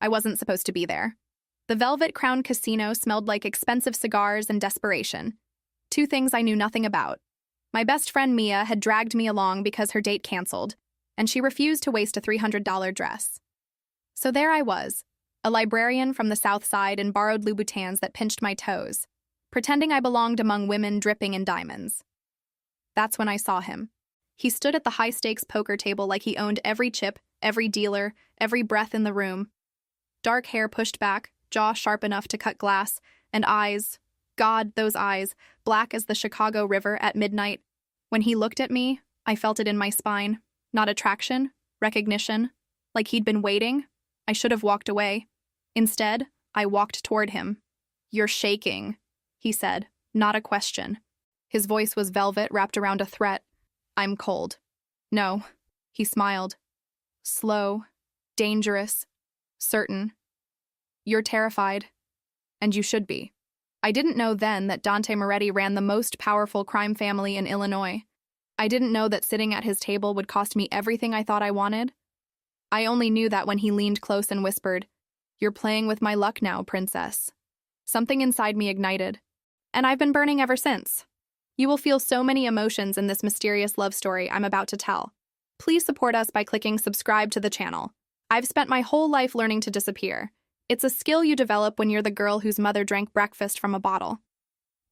I wasn't supposed to be there. The Velvet Crown Casino smelled like expensive cigars and desperation. Two things I knew nothing about. My best friend Mia had dragged me along because her date canceled, and she refused to waste a $300 dress. So there I was, a librarian from the South Side in borrowed Louboutins that pinched my toes, pretending I belonged among women dripping in diamonds. That's when I saw him. He stood at the high-stakes poker table like he owned every chip, every dealer, every breath in the room. Dark hair pushed back, jaw sharp enough to cut glass, and eyes, God, those eyes, black as the Chicago River at midnight. When he looked at me, I felt it in my spine. Not attraction, recognition. Like he'd been waiting. I should have walked away. Instead, I walked toward him. "You're shaking," he said, not a question. His voice was velvet wrapped around a threat. "I'm cold." "No," he smiled. Slow, dangerous, certain. "You're terrified. And you should be." I didn't know then that Dante Moretti ran the most powerful crime family in Illinois. I didn't know that sitting at his table would cost me everything I thought I wanted. I only knew that when he leaned close and whispered, "You're playing with my luck now, princess." Something inside me ignited. And I've been burning ever since. You will feel so many emotions in this mysterious love story I'm about to tell. Please support us by clicking subscribe to the channel. I've spent my whole life learning to disappear. It's a skill you develop when you're the girl whose mother drank breakfast from a bottle.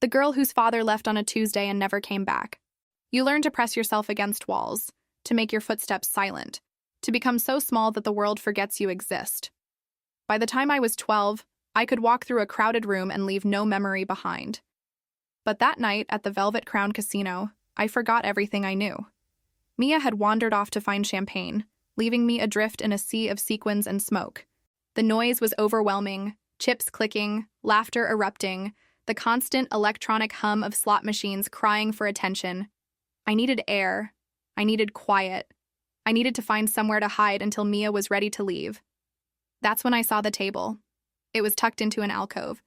The girl whose father left on a Tuesday and never came back. You learn to press yourself against walls, to make your footsteps silent, to become so small that the world forgets you exist. By the time I was 12, I could walk through a crowded room and leave no memory behind. But that night at the Velvet Crown Casino, I forgot everything I knew. Mia had wandered off to find champagne, leaving me adrift in a sea of sequins and smoke. The noise was overwhelming, chips clicking, laughter erupting, the constant electronic hum of slot machines crying for attention. I needed air. I needed quiet. I needed to find somewhere to hide until Mia was ready to leave. That's when I saw the table. It was tucked into an alcove,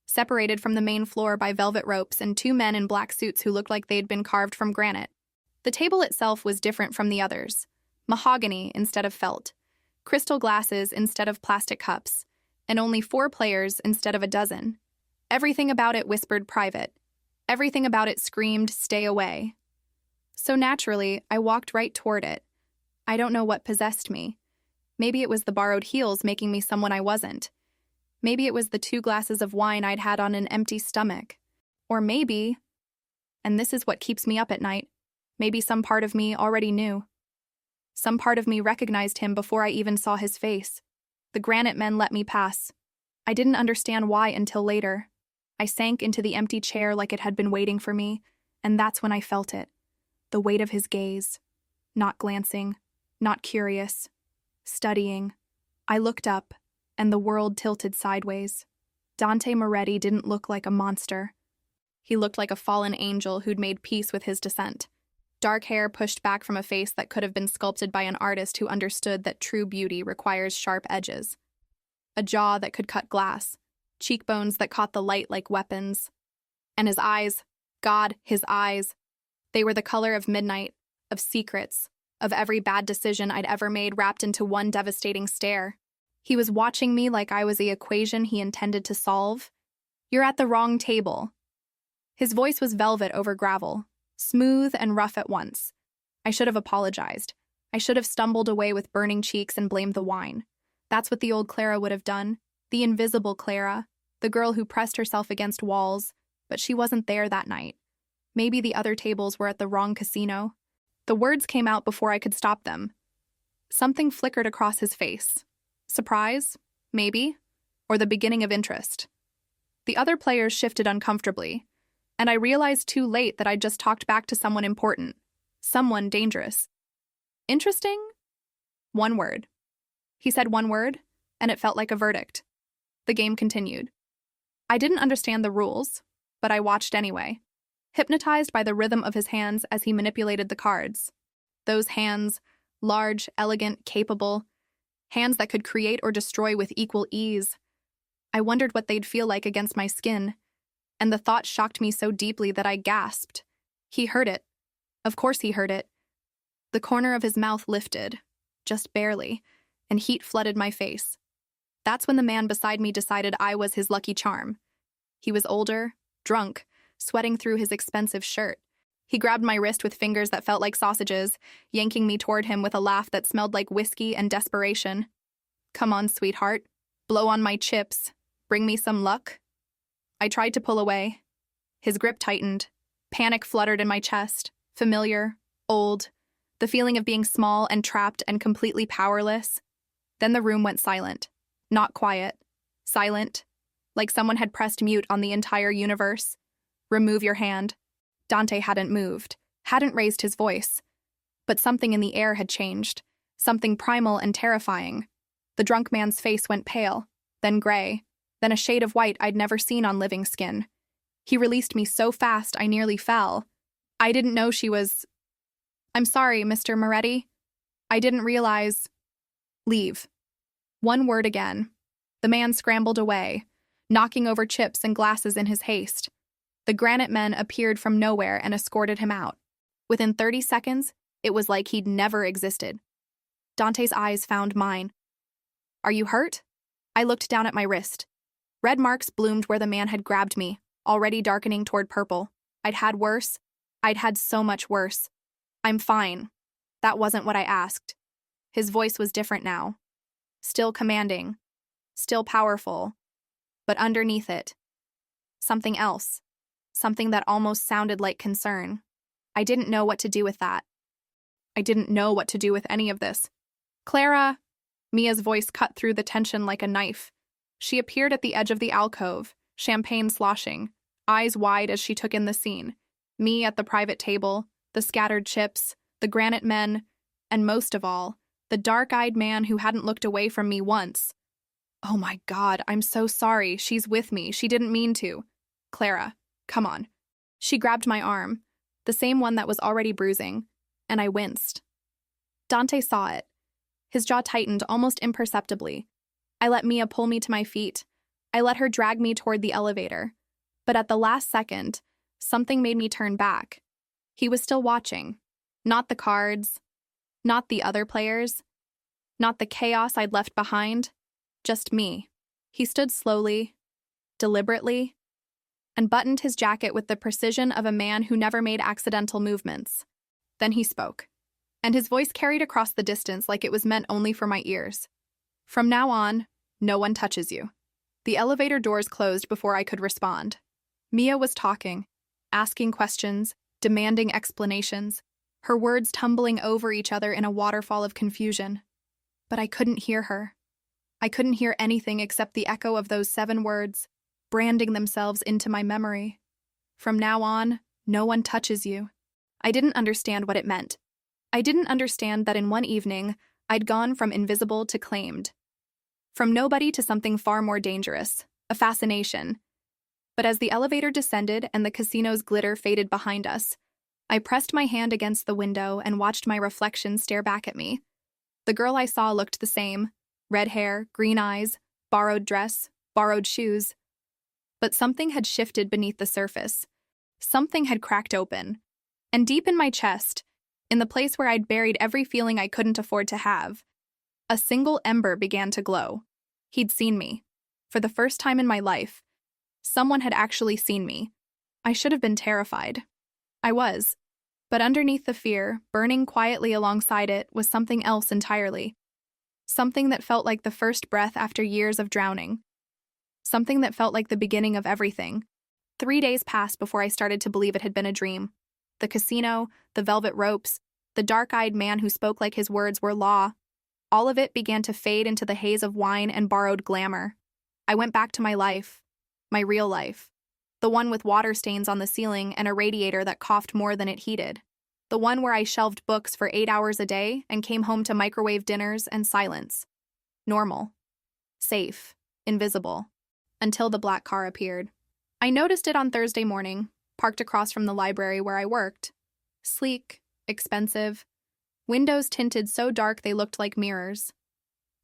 separated from the main floor by velvet ropes and two men in black suits who looked like they'd been carved from granite. The table itself was different from the others. Mahogany instead of felt, crystal glasses instead of plastic cups, and only 4 players instead of a dozen. Everything about it whispered private. Everything about it screamed, "Stay away." So naturally, I walked right toward it. I don't know what possessed me. Maybe it was the borrowed heels making me someone I wasn't. Maybe it was the 2 glasses of wine I'd had on an empty stomach. Or maybe, and this is what keeps me up at night, maybe some part of me already knew. Some part of me recognized him before I even saw his face. The granite men let me pass. I didn't understand why until later. I sank into the empty chair like it had been waiting for me, and that's when I felt it. The weight of his gaze. Not glancing, not curious. Studying. I looked up, and the world tilted sideways. Dante Moretti didn't look like a monster. He looked like a fallen angel who'd made peace with his descent. Dark hair pushed back from a face that could have been sculpted by an artist who understood that true beauty requires sharp edges. A jaw that could cut glass, cheekbones that caught the light like weapons. And his eyes, God, his eyes. They were the color of midnight, of secrets, of every bad decision I'd ever made wrapped into one devastating stare. He was watching me like I was the equation he intended to solve. "You're at the wrong table." His voice was velvet over gravel, smooth and rough at once. I should have apologized. I should have stumbled away with burning cheeks and blamed the wine. That's what the old Clara would have done. The invisible Clara, the girl who pressed herself against walls, but she wasn't there that night. Maybe the other tables were at the wrong casino. The words came out before I could stop them. Something flickered across his face. Surprise? Maybe? Or the beginning of interest. The other players shifted uncomfortably, and I realized too late that I'd just talked back to someone important, someone dangerous. Interesting? One word. He said one word, and it felt like a verdict. The game continued. I didn't understand the rules, but I watched anyway, hypnotized by the rhythm of his hands as he manipulated the cards. Those hands, large, elegant, capable, hands that could create or destroy with equal ease. I wondered what they'd feel like against my skin, and the thought shocked me so deeply that I gasped. He heard it. Of course he heard it. The corner of his mouth lifted, just barely, and heat flooded my face. That's when the man beside me decided I was his lucky charm. He was older, drunk, sweating through his expensive shirt. He grabbed my wrist with fingers that felt like sausages, yanking me toward him with a laugh that smelled like whiskey and desperation. "Come on, sweetheart. Blow on my chips. Bring me some luck." I tried to pull away. His grip tightened. Panic fluttered in my chest. Familiar, old, the feeling of being small and trapped and completely powerless. Then the room went silent. Not quiet. Silent. Like someone had pressed mute on the entire universe. "Remove your hand." Dante hadn't moved, hadn't raised his voice. But something in the air had changed. Something primal and terrifying. The drunk man's face went pale, then gray, then a shade of white I'd never seen on living skin. He released me so fast I nearly fell. I didn't know she was... "I'm sorry, Mr. Moretti. I didn't realize..." "Leave." One word again. The man scrambled away, knocking over chips and glasses in his haste. The granite men appeared from nowhere and escorted him out. Within 30 seconds, it was like he'd never existed. Dante's eyes found mine. "Are you hurt?" I looked down at my wrist. Red marks bloomed where the man had grabbed me, already darkening toward purple. I'd had worse. I'd had so much worse. "I'm fine." That wasn't what I asked. His voice was different now. Still commanding. Still powerful. But underneath it, something else. Something that almost sounded like concern. I didn't know what to do with that. I didn't know what to do with any of this. "Clara!" Mia's voice cut through the tension like a knife. She appeared at the edge of the alcove, champagne sloshing, eyes wide as she took in the scene. Me at the private table, the scattered chips, the granite men, and most of all, the dark-eyed man who hadn't looked away from me once. "Oh my God, I'm so sorry. She's with me. She didn't mean to." "Clara, come on." She grabbed my arm, the same one that was already bruising, and I winced. Dante saw it. His jaw tightened almost imperceptibly. I let Mia pull me to my feet. I let her drag me toward the elevator. But at the last second, something made me turn back. He was still watching. Not the cards. Not the other players. Not the chaos I'd left behind. Just me. He stood slowly, deliberately, and buttoned his jacket with the precision of a man who never made accidental movements. Then he spoke, and his voice carried across the distance like it was meant only for my ears. "From now on, no one touches you." The elevator doors closed before I could respond. Mia was talking, asking questions, demanding explanations, her words tumbling over each other in a waterfall of confusion. But I couldn't hear her. I couldn't hear anything except the echo of those 7 words, branding themselves into my memory. "From now on, no one touches you." I didn't understand what it meant. I didn't understand that in one evening, I'd gone from invisible to claimed. From nobody to something far more dangerous, a fascination. But as the elevator descended and the casino's glitter faded behind us, I pressed my hand against the window and watched my reflection stare back at me. The girl I saw looked the same. Red hair, green eyes, borrowed dress, borrowed shoes. But something had shifted beneath the surface. Something had cracked open. And deep in my chest, in the place where I'd buried every feeling I couldn't afford to have, a single ember began to glow. He'd seen me. For the first time in my life, someone had actually seen me. I should have been terrified. I was. But underneath the fear, burning quietly alongside it, was something else entirely. Something that felt like the first breath after years of drowning. Something that felt like the beginning of everything. 3 days passed before I started to believe it had been a dream. The casino, the velvet ropes, the dark-eyed man who spoke like his words were law. All of it began to fade into the haze of wine and borrowed glamour. I went back to my life. My real life. The one with water stains on the ceiling and a radiator that coughed more than it heated. The one where I shelved books for 8 hours a day and came home to microwave dinners and silence. Normal. Safe. Invisible. Until the black car appeared. I noticed it on Thursday morning, parked across from the library where I worked. Sleek. Expensive. Windows tinted so dark they looked like mirrors.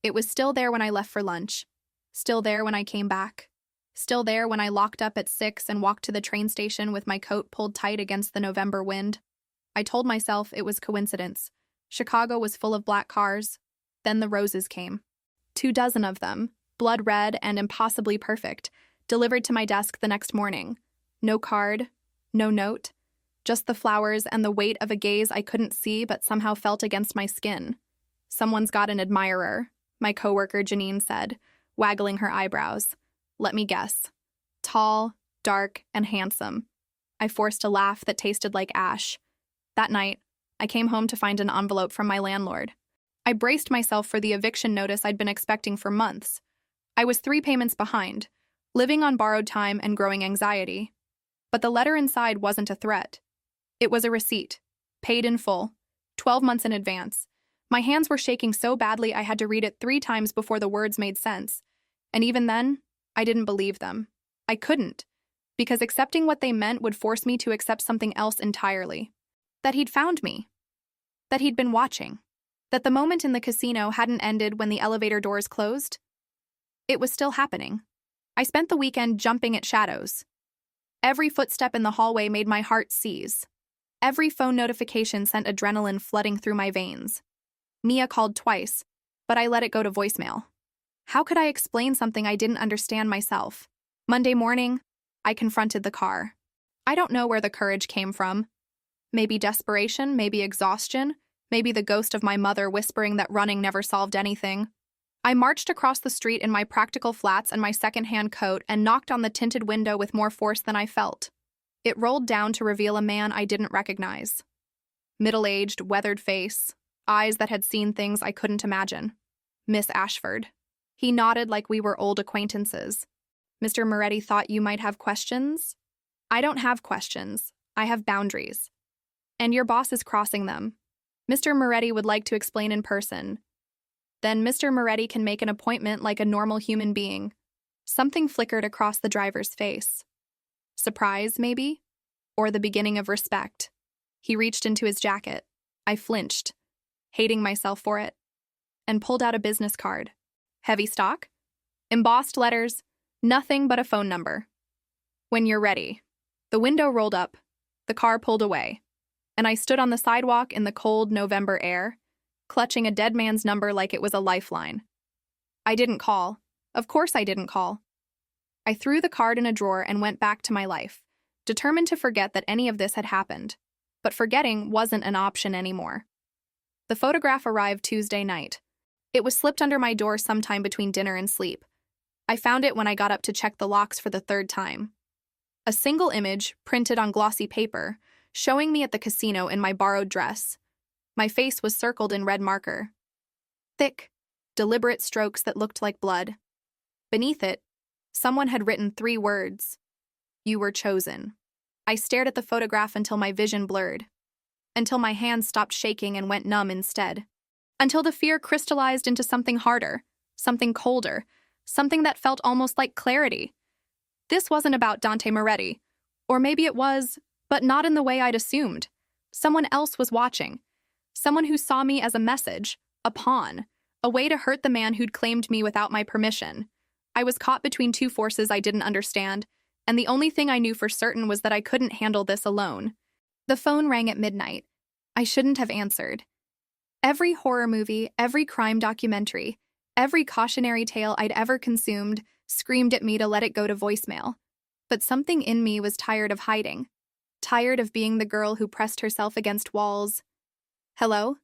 It was still there when I left for lunch. Still there when I came back. Still there when I locked up at 6 and walked to the train station with my coat pulled tight against the November wind. I told myself it was coincidence. Chicago was full of black cars. Then the roses came. 24 of them, blood red and impossibly perfect, delivered to my desk the next morning. No card, no note, just the flowers and the weight of a gaze I couldn't see but somehow felt against my skin. "Someone's got an admirer," my coworker Janine said, waggling her eyebrows. "Let me guess. Tall, dark, and handsome." I forced a laugh that tasted like ash. That night, I came home to find an envelope from my landlord. I braced myself for the eviction notice I'd been expecting for months. I was 3 payments behind, living on borrowed time and growing anxiety. But the letter inside wasn't a threat. It was a receipt, paid in full, 12 months in advance. My hands were shaking so badly I had to read it 3 times before the words made sense. And even then, I didn't believe them. I couldn't, because accepting what they meant would force me to accept something else entirely. That he'd found me. That he'd been watching. That the moment in the casino hadn't ended when the elevator doors closed. It was still happening. I spent the weekend jumping at shadows. Every footstep in the hallway made my heart seize. Every phone notification sent adrenaline flooding through my veins. Mia called twice, but I let it go to voicemail. How could I explain something I didn't understand myself? Monday morning, I confronted the car. I don't know where the courage came from. Maybe desperation, maybe exhaustion, maybe the ghost of my mother whispering that running never solved anything. I marched across the street in my practical flats and my second-hand coat and knocked on the tinted window with more force than I felt. It rolled down to reveal a man I didn't recognize. Middle-aged, weathered face, eyes that had seen things I couldn't imagine. Miss Ashford. He nodded like we were old acquaintances. "Mr. Moretti thought you might have questions?" "I don't have questions. I have boundaries. And your boss is crossing them. Mr. Moretti would like to explain in person. Then Mr. Moretti can make an appointment like a normal human being." Something flickered across the driver's face. Surprise, maybe? Or the beginning of respect. He reached into his jacket. I flinched, hating myself for it, and pulled out a business card. Heavy stock? Embossed letters, nothing but a phone number. "When you're ready." The window rolled up, the car pulled away, and I stood on the sidewalk in the cold November air, clutching a dead man's number like it was a lifeline. I didn't call. Of course I didn't call. I threw the card in a drawer and went back to my life, determined to forget that any of this had happened. But forgetting wasn't an option anymore. The photograph arrived Tuesday night. It was slipped under my door sometime between dinner and sleep. I found it when I got up to check the locks for the 3rd time. A single image, printed on glossy paper, showing me at the casino in my borrowed dress. My face was circled in red marker. Thick, deliberate strokes that looked like blood. Beneath it, someone had written 3 words. "You were chosen." I stared at the photograph until my vision blurred. Until my hands stopped shaking and went numb instead. Until the fear crystallized into something harder, something colder, something that felt almost like clarity. This wasn't about Dante Moretti. Or maybe it was, but not in the way I'd assumed. Someone else was watching. Someone who saw me as a message, a pawn, a way to hurt the man who'd claimed me without my permission. I was caught between 2 forces I didn't understand, and the only thing I knew for certain was that I couldn't handle this alone. The phone rang at midnight. I shouldn't have answered. Every horror movie, every crime documentary, every cautionary tale I'd ever consumed screamed at me to let it go to voicemail. But something in me was tired of hiding. Tired of being the girl who pressed herself against walls. "Hello?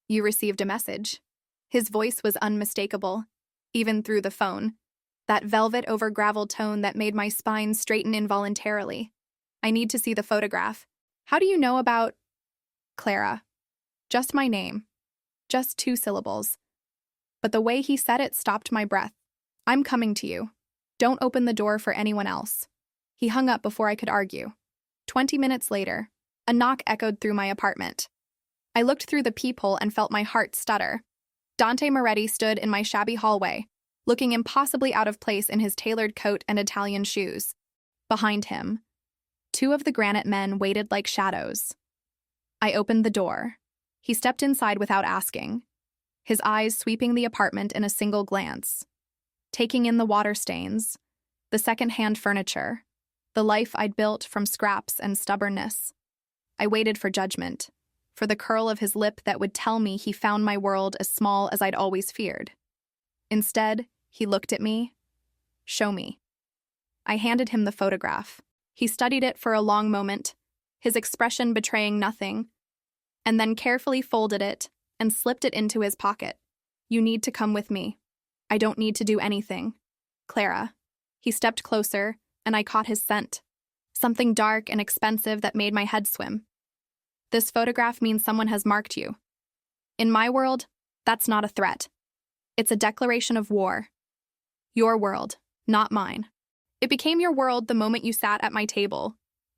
You received a message." His voice was unmistakable, even through the phone. That velvet over gravel tone that made my spine straighten involuntarily. "I need to see the photograph. How do you know about Clara?" Just my name. Just 2 syllables. But the way he said it stopped my breath. "I'm coming to you. Don't open the door for anyone else." He hung up before I could argue. 20 minutes later, a knock echoed through my apartment. I looked through the peephole and felt my heart stutter. Dante Moretti stood in my shabby hallway, looking impossibly out of place in his tailored coat and Italian shoes. Behind him, 2 of the granite men waited like shadows. I opened the door. He stepped inside without asking, his eyes sweeping the apartment in a single glance, taking in the water stains, the second-hand furniture, the life I'd built from scraps and stubbornness. I waited for judgment, for the curl of his lip that would tell me he found my world as small as I'd always feared. Instead, He looked at me. Show me. I handed him the photograph. He studied it for a long moment, his expression betraying nothing, and then carefully folded it and slipped it into his pocket. You need to come with me. I don't need to do anything. Clara. He stepped closer, and I caught his scent. Something dark and expensive that made my head swim. This photograph means someone has marked you. In my world, that's not a threat. It's a declaration of war. Your world, not mine. It became your world the moment you sat at my table.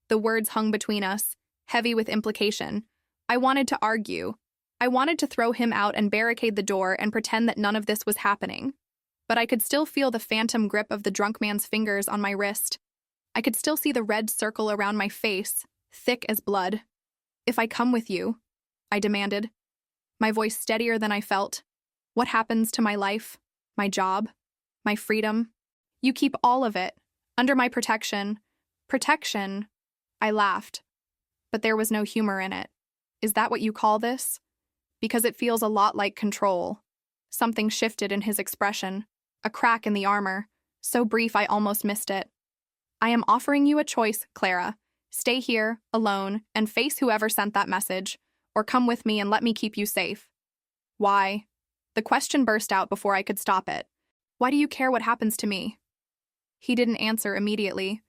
The words hung between us, heavy with implication. I wanted to argue. I wanted to throw him out and barricade the door and pretend that none of this was happening. But I could still feel the phantom grip of the drunk man's fingers on my wrist. I could still see the red circle around my face, thick as blood. If I come with you, I demanded, my voice steadier than I felt. What happens to my life, my job, my freedom? You keep all of it, under my protection. Protection? I laughed, but there was no humor in it. Is that what you call this? Because it feels a lot like control. Something shifted in his expression, a crack in the armor, so brief I almost missed it. I am offering you a choice, Clara. Stay here, alone, and face whoever sent that message, or come with me and let me keep you safe. Why? The question burst out before I could stop it. Why do you care what happens to me? He didn't answer immediately.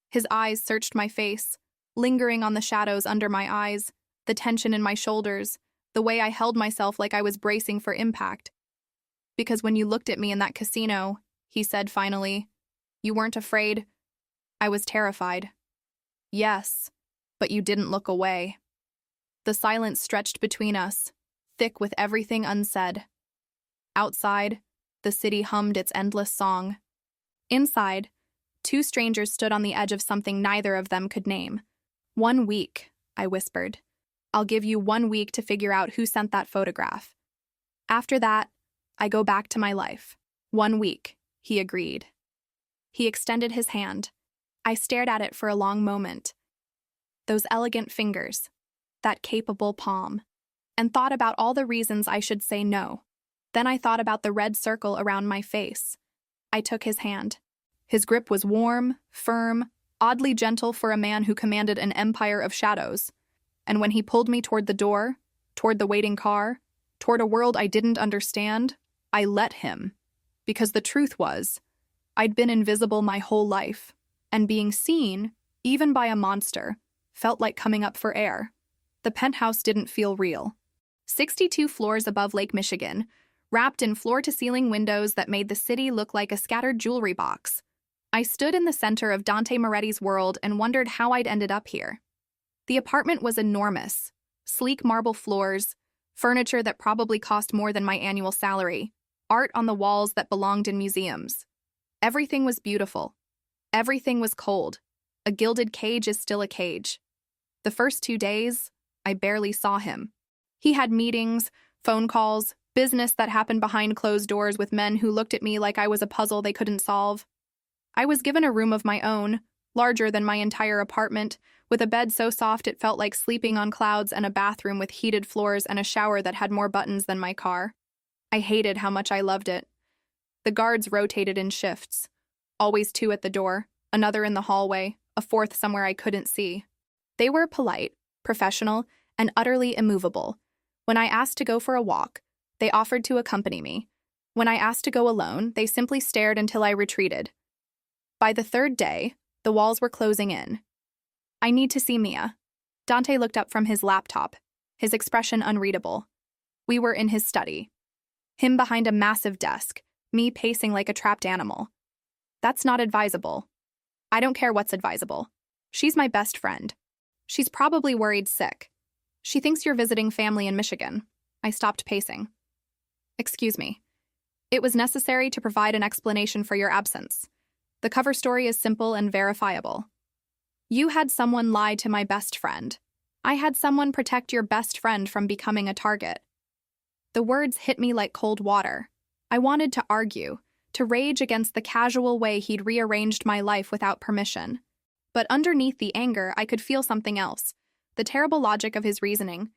His eyes searched my face, lingering on the shadows under my eyes, the tension in my shoulders, the way I held myself like I was bracing for impact. Because when you looked at me in that casino, he said finally, you weren't afraid. I was terrified. Yes, but you didn't look away. The silence stretched between us, thick with everything unsaid. Outside, the city hummed its endless song. Inside, two strangers stood on the edge of something neither of them could name. 1 week, I whispered. I'll give you 1 week to figure out who sent that photograph. After that, I go back to my life. 1 week, he agreed. He extended his hand. I stared at it for a long moment. Those elegant fingers, that capable palm, and thought about all the reasons I should say no. Then I thought about the red circle around my face. I took his hand. His grip was warm, firm, oddly gentle for a man who commanded an empire of shadows. And when he pulled me toward the door, toward the waiting car, toward a world I didn't understand, I let him. Because the truth was, I'd been invisible my whole life, and being seen, even by a monster, felt like coming up for air. The penthouse didn't feel real. 62 floors above Lake Michigan, wrapped in floor-to-ceiling windows that made the city look like a scattered jewelry box. I stood in the center of Dante Moretti's world and wondered how I'd ended up here. The apartment was enormous. Sleek marble floors, furniture that probably cost more than my annual salary, art on the walls that belonged in museums. Everything was beautiful. Everything was cold. A gilded cage is still a cage. The first 2 days, I barely saw him. He had meetings, phone calls, business that happened behind closed doors with men who looked at me like I was a puzzle they couldn't solve. I was given a room of my own, larger than my entire apartment, with a bed so soft it felt like sleeping on clouds and a bathroom with heated floors and a shower that had more buttons than my car. I hated how much I loved it. The guards rotated in shifts. Always 2 at the door, another in the hallway, a 4th somewhere I couldn't see. They were polite, professional, and utterly immovable. When I asked to go for a walk, they offered to accompany me. When I asked to go alone, they simply stared until I retreated. By the 3rd day, the walls were closing in. I need to see Mia. Dante looked up from his laptop, his expression unreadable. We were in his study. Him behind a massive desk, me pacing like a trapped animal. That's not advisable. I don't care what's advisable. She's my best friend. She's probably worried sick. She thinks you're visiting family in Michigan. I stopped pacing. Excuse me. It was necessary to provide an explanation for your absence. The cover story is simple and verifiable. You had someone lie to my best friend. I had someone protect your best friend from becoming a target. The words hit me like cold water. I wanted to argue, to rage against the casual way he'd rearranged my life without permission. But underneath the anger, I could feel something else, the terrible logic of his reasoning.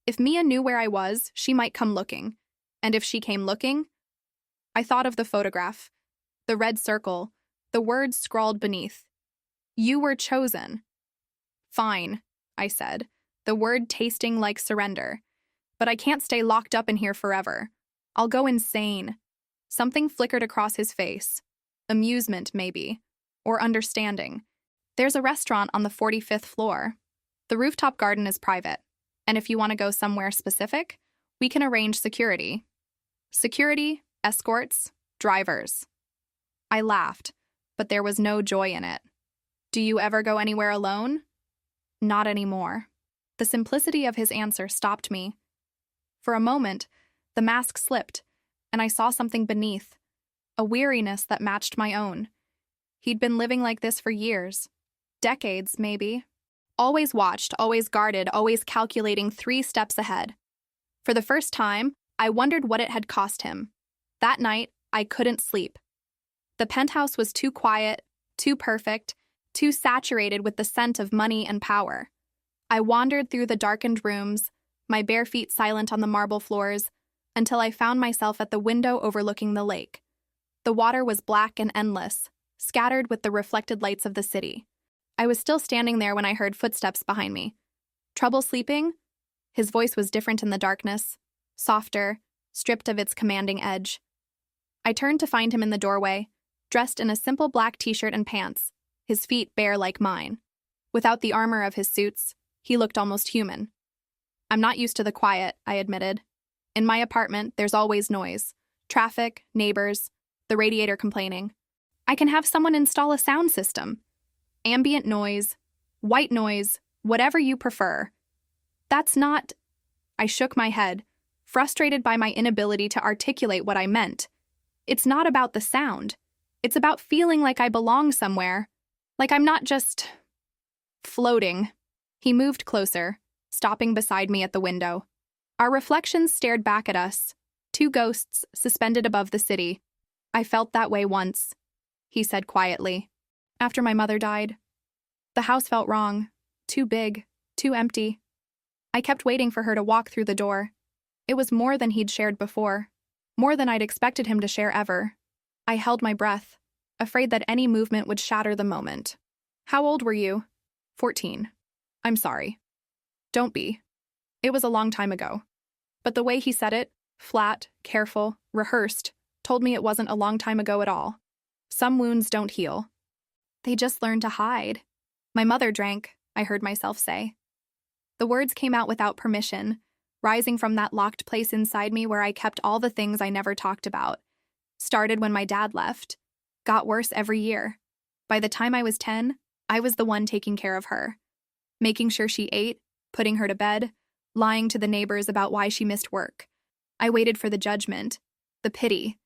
If Mia knew where I was, she might come looking. And if she came looking, I thought of the photograph, the red circle, the words scrawled beneath. You were chosen. Fine, I said, the word tasting like surrender. But I can't stay locked up in here forever. I'll go insane. Something flickered across his face. Amusement, maybe. Or understanding. There's a restaurant on the 45th floor. The rooftop garden is private. And if you want to go somewhere specific, we can arrange security. Security, escorts, drivers. I laughed, but there was no joy in it. Do you ever go anywhere alone? Not anymore. The simplicity of his answer stopped me. For a moment, the mask slipped, and I saw something beneath, a weariness that matched my own. He'd been living like this for years. Decades, maybe. Always watched, always guarded, always calculating 3 steps ahead. For the first time, I wondered what it had cost him. That night, I couldn't sleep. The penthouse was too quiet, too perfect, too saturated with the scent of money and power. I wandered through the darkened rooms, my bare feet silent on the marble floors, until I found myself at the window overlooking the lake. The water was black and endless, scattered with the reflected lights of the city. I was still standing there when I heard footsteps behind me. Trouble sleeping? His voice was different in the darkness, softer, stripped of its commanding edge. I turned to find him in the doorway, dressed in a simple black t-shirt and pants, his feet bare like mine. Without the armor of his suits, he looked almost human. I'm not used to the quiet, I admitted. In my apartment, there's always noise. Traffic, neighbors, the radiator complaining. I can have someone install a sound system. Ambient noise, white noise, whatever you prefer. That's not... I shook my head, frustrated by my inability to articulate what I meant. It's not about the sound. It's about feeling like I belong somewhere. Like I'm not just... floating. He moved closer, stopping beside me at the window. Our reflections stared back at us, 2 ghosts suspended above the city. I felt that way once, he said quietly. After my mother died. The house felt wrong, too big, too empty. I kept waiting for her to walk through the door. It was more than he'd shared before, more than I'd expected him to share ever. I held my breath, afraid that any movement would shatter the moment. How old were you? 14. I'm sorry. Don't be. It was a long time ago. But the way he said it, flat, careful, rehearsed, told me it wasn't a long time ago at all. Some wounds don't heal. They just learn to hide. My mother drank, I heard myself say. The words came out without permission, rising from that locked place inside me where I kept all the things I never talked about. Started when my dad left. Got worse every year. By the time I was 10, I was the one taking care of her. Making sure she ate, putting her to bed, lying to the neighbors about why she missed work. I waited for the judgment, the pity,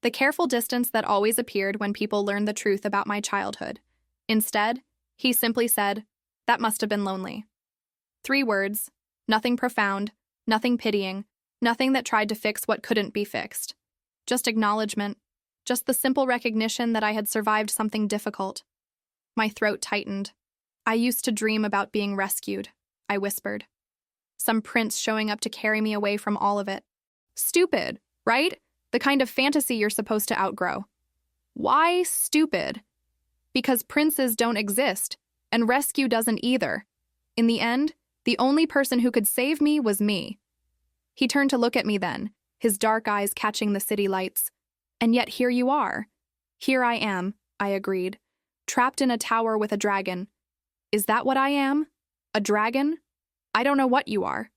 the careful distance that always appeared when people learned the truth about my childhood. Instead, he simply said, "That must have been lonely." 3 words, nothing profound, nothing pitying, nothing that tried to fix what couldn't be fixed. Just acknowledgement, just the simple recognition that I had survived something difficult. My throat tightened. I used to dream about being rescued, I whispered. Some prince showing up to carry me away from all of it. Stupid, right? The kind of fantasy you're supposed to outgrow. Why stupid? Because princes don't exist, and rescue doesn't either. In the end, the only person who could save me was me. He turned to look at me then, his dark eyes catching the city lights. And yet here you are. Here I am, I agreed, trapped in a tower with a dragon. Is that what I am? A dragon? I don't know what you are.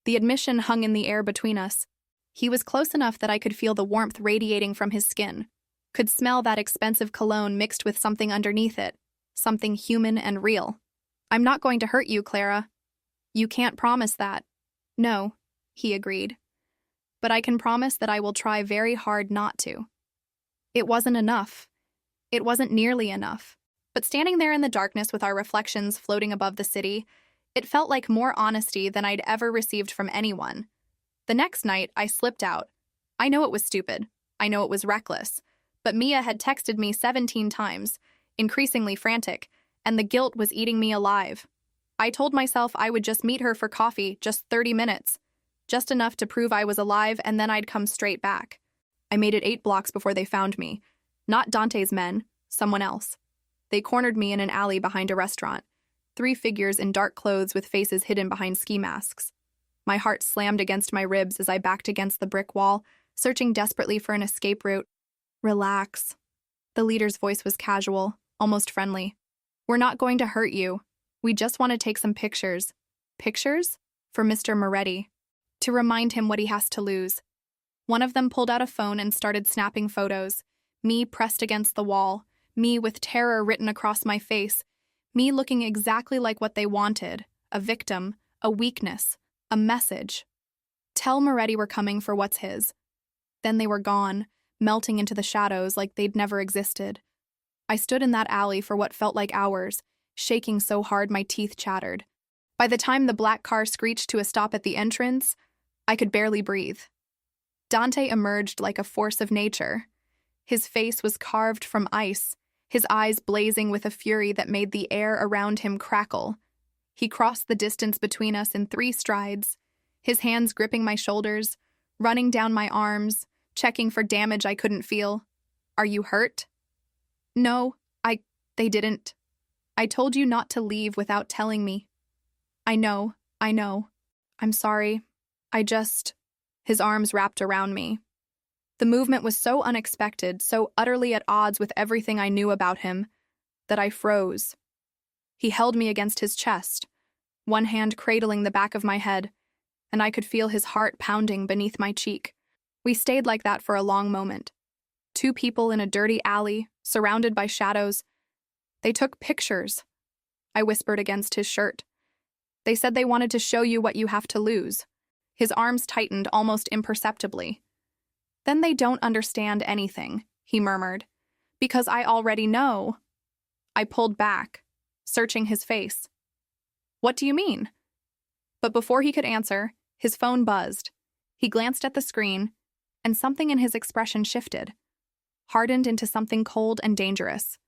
The admission hung in the air between us. He was close enough that I could feel the warmth radiating from his skin, could smell that expensive cologne mixed with something underneath it, something human and real. I'm not going to hurt you, Clara. You can't promise that. No, he agreed. But I can promise that I will try very hard not to. It wasn't enough. It wasn't nearly enough. But standing there in the darkness with our reflections floating above the city, it felt like more honesty than I'd ever received from anyone. The next night, I slipped out. I know it was stupid. I know it was reckless. But Mia had texted me 17 times, increasingly frantic, and the guilt was eating me alive. I told myself I would just meet her for coffee, just 30 minutes. Just enough to prove I was alive, and then I'd come straight back. I made it 8 blocks before they found me. Not Dante's men, someone else. They cornered me in an alley behind a restaurant. 3 figures in dark clothes with faces hidden behind ski masks. My heart slammed against my ribs as I backed against the brick wall, searching desperately for an escape route. Relax. The leader's voice was casual, almost friendly. We're not going to hurt you. We just want to take some pictures. Pictures? For Mr. Moretti. To remind him what he has to lose. One of them pulled out a phone and started snapping photos. Me pressed against the wall. Me with terror written across my face. Me looking exactly like what they wanted. A victim. A weakness. A message. Tell Moretti we're coming for what's his. Then they were gone, melting into the shadows like they'd never existed. I stood in that alley for what felt like hours, shaking so hard my teeth chattered. By the time the black car screeched to a stop at the entrance, I could barely breathe. Dante emerged like a force of nature. His face was carved from ice, his eyes blazing with a fury that made the air around him crackle. He crossed the distance between us in 3 strides, his hands gripping my shoulders, running down my arms, checking for damage I couldn't feel. Are you hurt? No, they didn't. I told you not to leave without telling me. I know. I'm sorry. His arms wrapped around me. The movement was so unexpected, so utterly at odds with everything I knew about him, that I froze. He held me against his chest, one hand cradling the back of my head, and I could feel his heart pounding beneath my cheek. We stayed like that for a long moment. 2 people in a dirty alley, surrounded by shadows. They took pictures. I whispered against his shirt. They said they wanted to show you what you have to lose. His arms tightened almost imperceptibly. Then they don't understand anything, he murmured. Because I already know. I pulled back, searching his face. What do you mean? But before he could answer, his phone buzzed. He glanced at the screen, and something in his expression shifted, hardened into something cold and dangerous.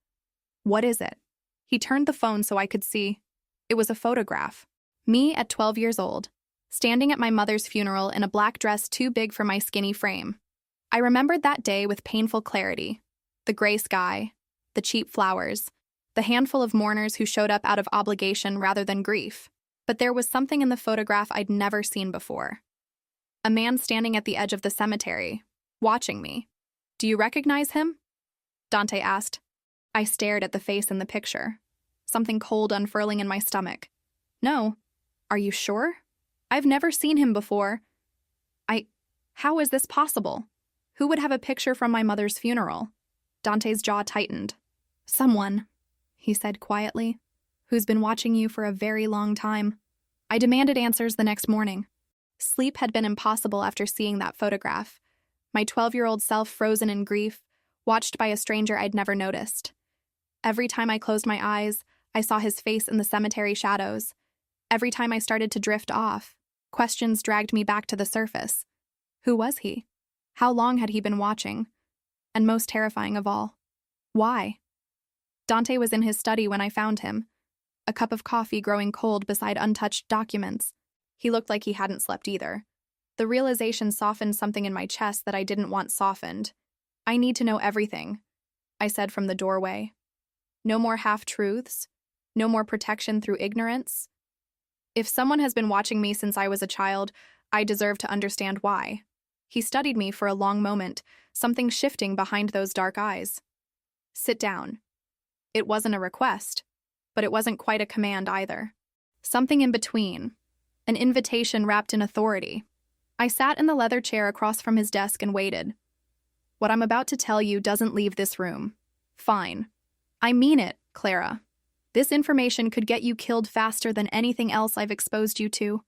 What is it? He turned the phone so I could see. It was a photograph. Me at 12 years old, standing at my mother's funeral in a black dress too big for my skinny frame. I remembered that day with painful clarity. The gray sky, the cheap flowers, the handful of mourners who showed up out of obligation rather than grief. But there was something in the photograph I'd never seen before. A man standing at the edge of the cemetery, watching me. Do you recognize him? Dante asked. I stared at the face in the picture, something cold unfurling in my stomach. No. Are you sure? I've never seen him before. How is this possible? Who would have a picture from my mother's funeral? Dante's jaw tightened. Someone, he said quietly, who's been watching you for a very long time. I demanded answers the next morning. Sleep had been impossible after seeing that photograph. My 12-year-old self frozen in grief, watched by a stranger I'd never noticed. Every time I closed my eyes, I saw his face in the cemetery shadows. Every time I started to drift off, questions dragged me back to the surface. Who was he? How long had he been watching? And most terrifying of all, why? Dante was in his study when I found him, a cup of coffee growing cold beside untouched documents. He looked like he hadn't slept either. The realization softened something in my chest that I didn't want softened. I need to know everything, I said from the doorway. No more half-truths, no more protection through ignorance. If someone has been watching me since I was a child, I deserve to understand why. He studied me for a long moment, something shifting behind those dark eyes. Sit down. It wasn't a request, but it wasn't quite a command either. Something in between, an invitation wrapped in authority. I sat in the leather chair across from his desk and waited. What I'm about to tell you doesn't leave this room. Fine. I mean it, Clara. This information could get you killed faster than anything else I've exposed you to.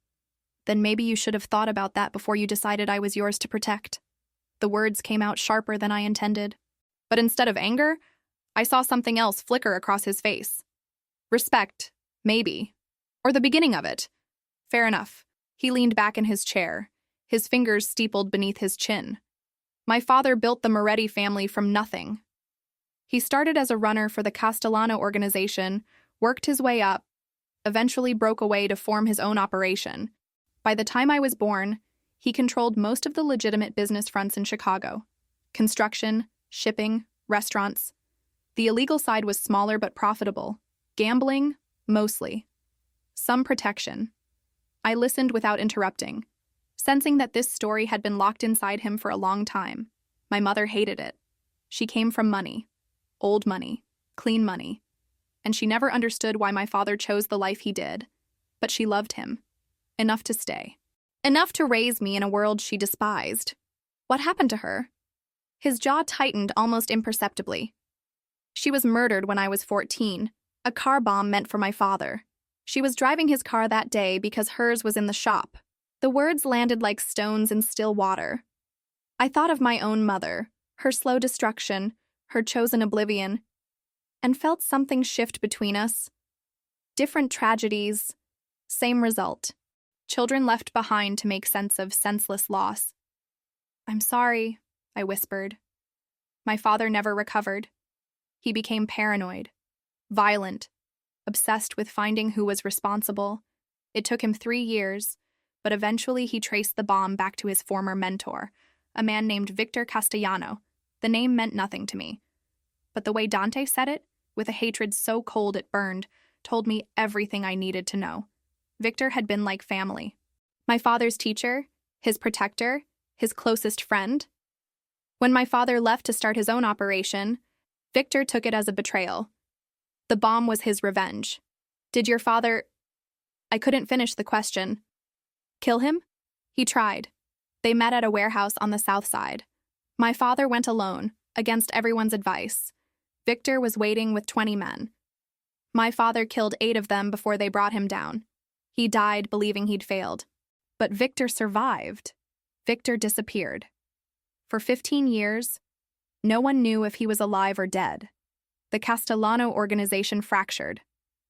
Then maybe you should have thought about that before you decided I was yours to protect. The words came out sharper than I intended. But instead of anger, I saw something else flicker across his face. Respect, maybe. Or the beginning of it. Fair enough. He leaned back in his chair, his fingers steepled beneath his chin. My father built the Moretti family from nothing. He started as a runner for the Castellano organization, worked his way up, eventually broke away to form his own operation. By the time I was born, he controlled most of the legitimate business fronts in Chicago. Construction, shipping, restaurants. The illegal side was smaller but profitable. Gambling, mostly. Some protection. I listened without interrupting, sensing that this story had been locked inside him for a long time. My mother hated it. She came from money. Old money. Clean money. And she never understood why my father chose the life he did. But she loved him. Enough to stay. Enough to raise me in a world she despised. What happened to her? His jaw tightened almost imperceptibly. She was murdered when I was 14. A car bomb meant for my father. She was driving his car that day because hers was in the shop. The words landed like stones in still water. I thought of my own mother, her slow destruction, her chosen oblivion, and felt something shift between us. Different tragedies, same result. Children left behind to make sense of senseless loss. "I'm sorry," I whispered. My father never recovered. He became paranoid, violent, obsessed with finding who was responsible. It took him 3 years, but eventually he traced the bomb back to his former mentor, a man named Victor Castellano. The name meant nothing to me. But the way Dante said it, with a hatred so cold it burned, told me everything I needed to know. Victor had been like family. My father's teacher, his protector, his closest friend. When my father left to start his own operation, Victor took it as a betrayal. The bomb was his revenge. Did your father... I couldn't finish the question. Kill him? He tried. They met at a warehouse on the south side. My father went alone, against everyone's advice. Victor was waiting with 20 men. My father killed 8 of them before they brought him down. He died believing he'd failed. But Victor survived. Victor disappeared. For 15 years, no one knew if he was alive or dead. The Castellano organization fractured.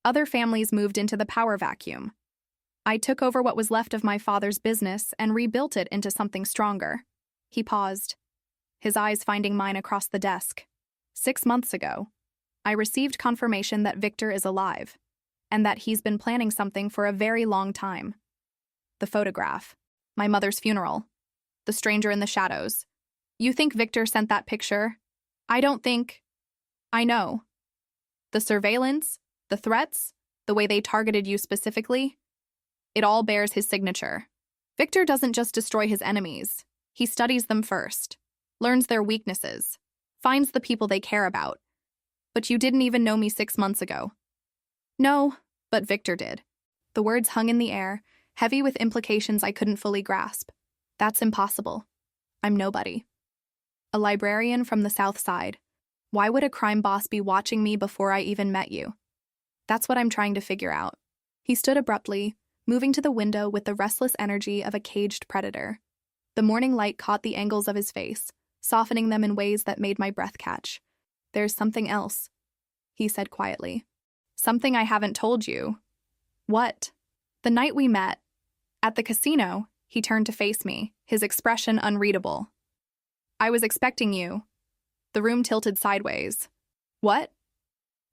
Other families moved into the power vacuum. I took over what was left of my father's business and rebuilt it into something stronger. He paused, his eyes finding mine across the desk. 6 months ago, I received confirmation that Victor is alive, and that he's been planning something for a very long time. The photograph, my mother's funeral, the stranger in the shadows. You think Victor sent that picture? I don't think... I know. The surveillance, the threats, the way they targeted you specifically, it all bears his signature. Victor doesn't just destroy his enemies. He studies them first, learns their weaknesses, finds the people they care about. But you didn't even know me 6 months ago. No, but Victor did. The words hung in the air, heavy with implications I couldn't fully grasp. That's impossible. I'm nobody. A librarian from the South Side. Why would a crime boss be watching me before I even met you? That's what I'm trying to figure out. He stood abruptly, moving to the window with the restless energy of a caged predator. The morning light caught the angles of his face, softening them in ways that made my breath catch. There's something else, he said quietly. Something I haven't told you. What? The night we met, at the casino, he turned to face me, his expression unreadable. I was expecting you. The room tilted sideways. What?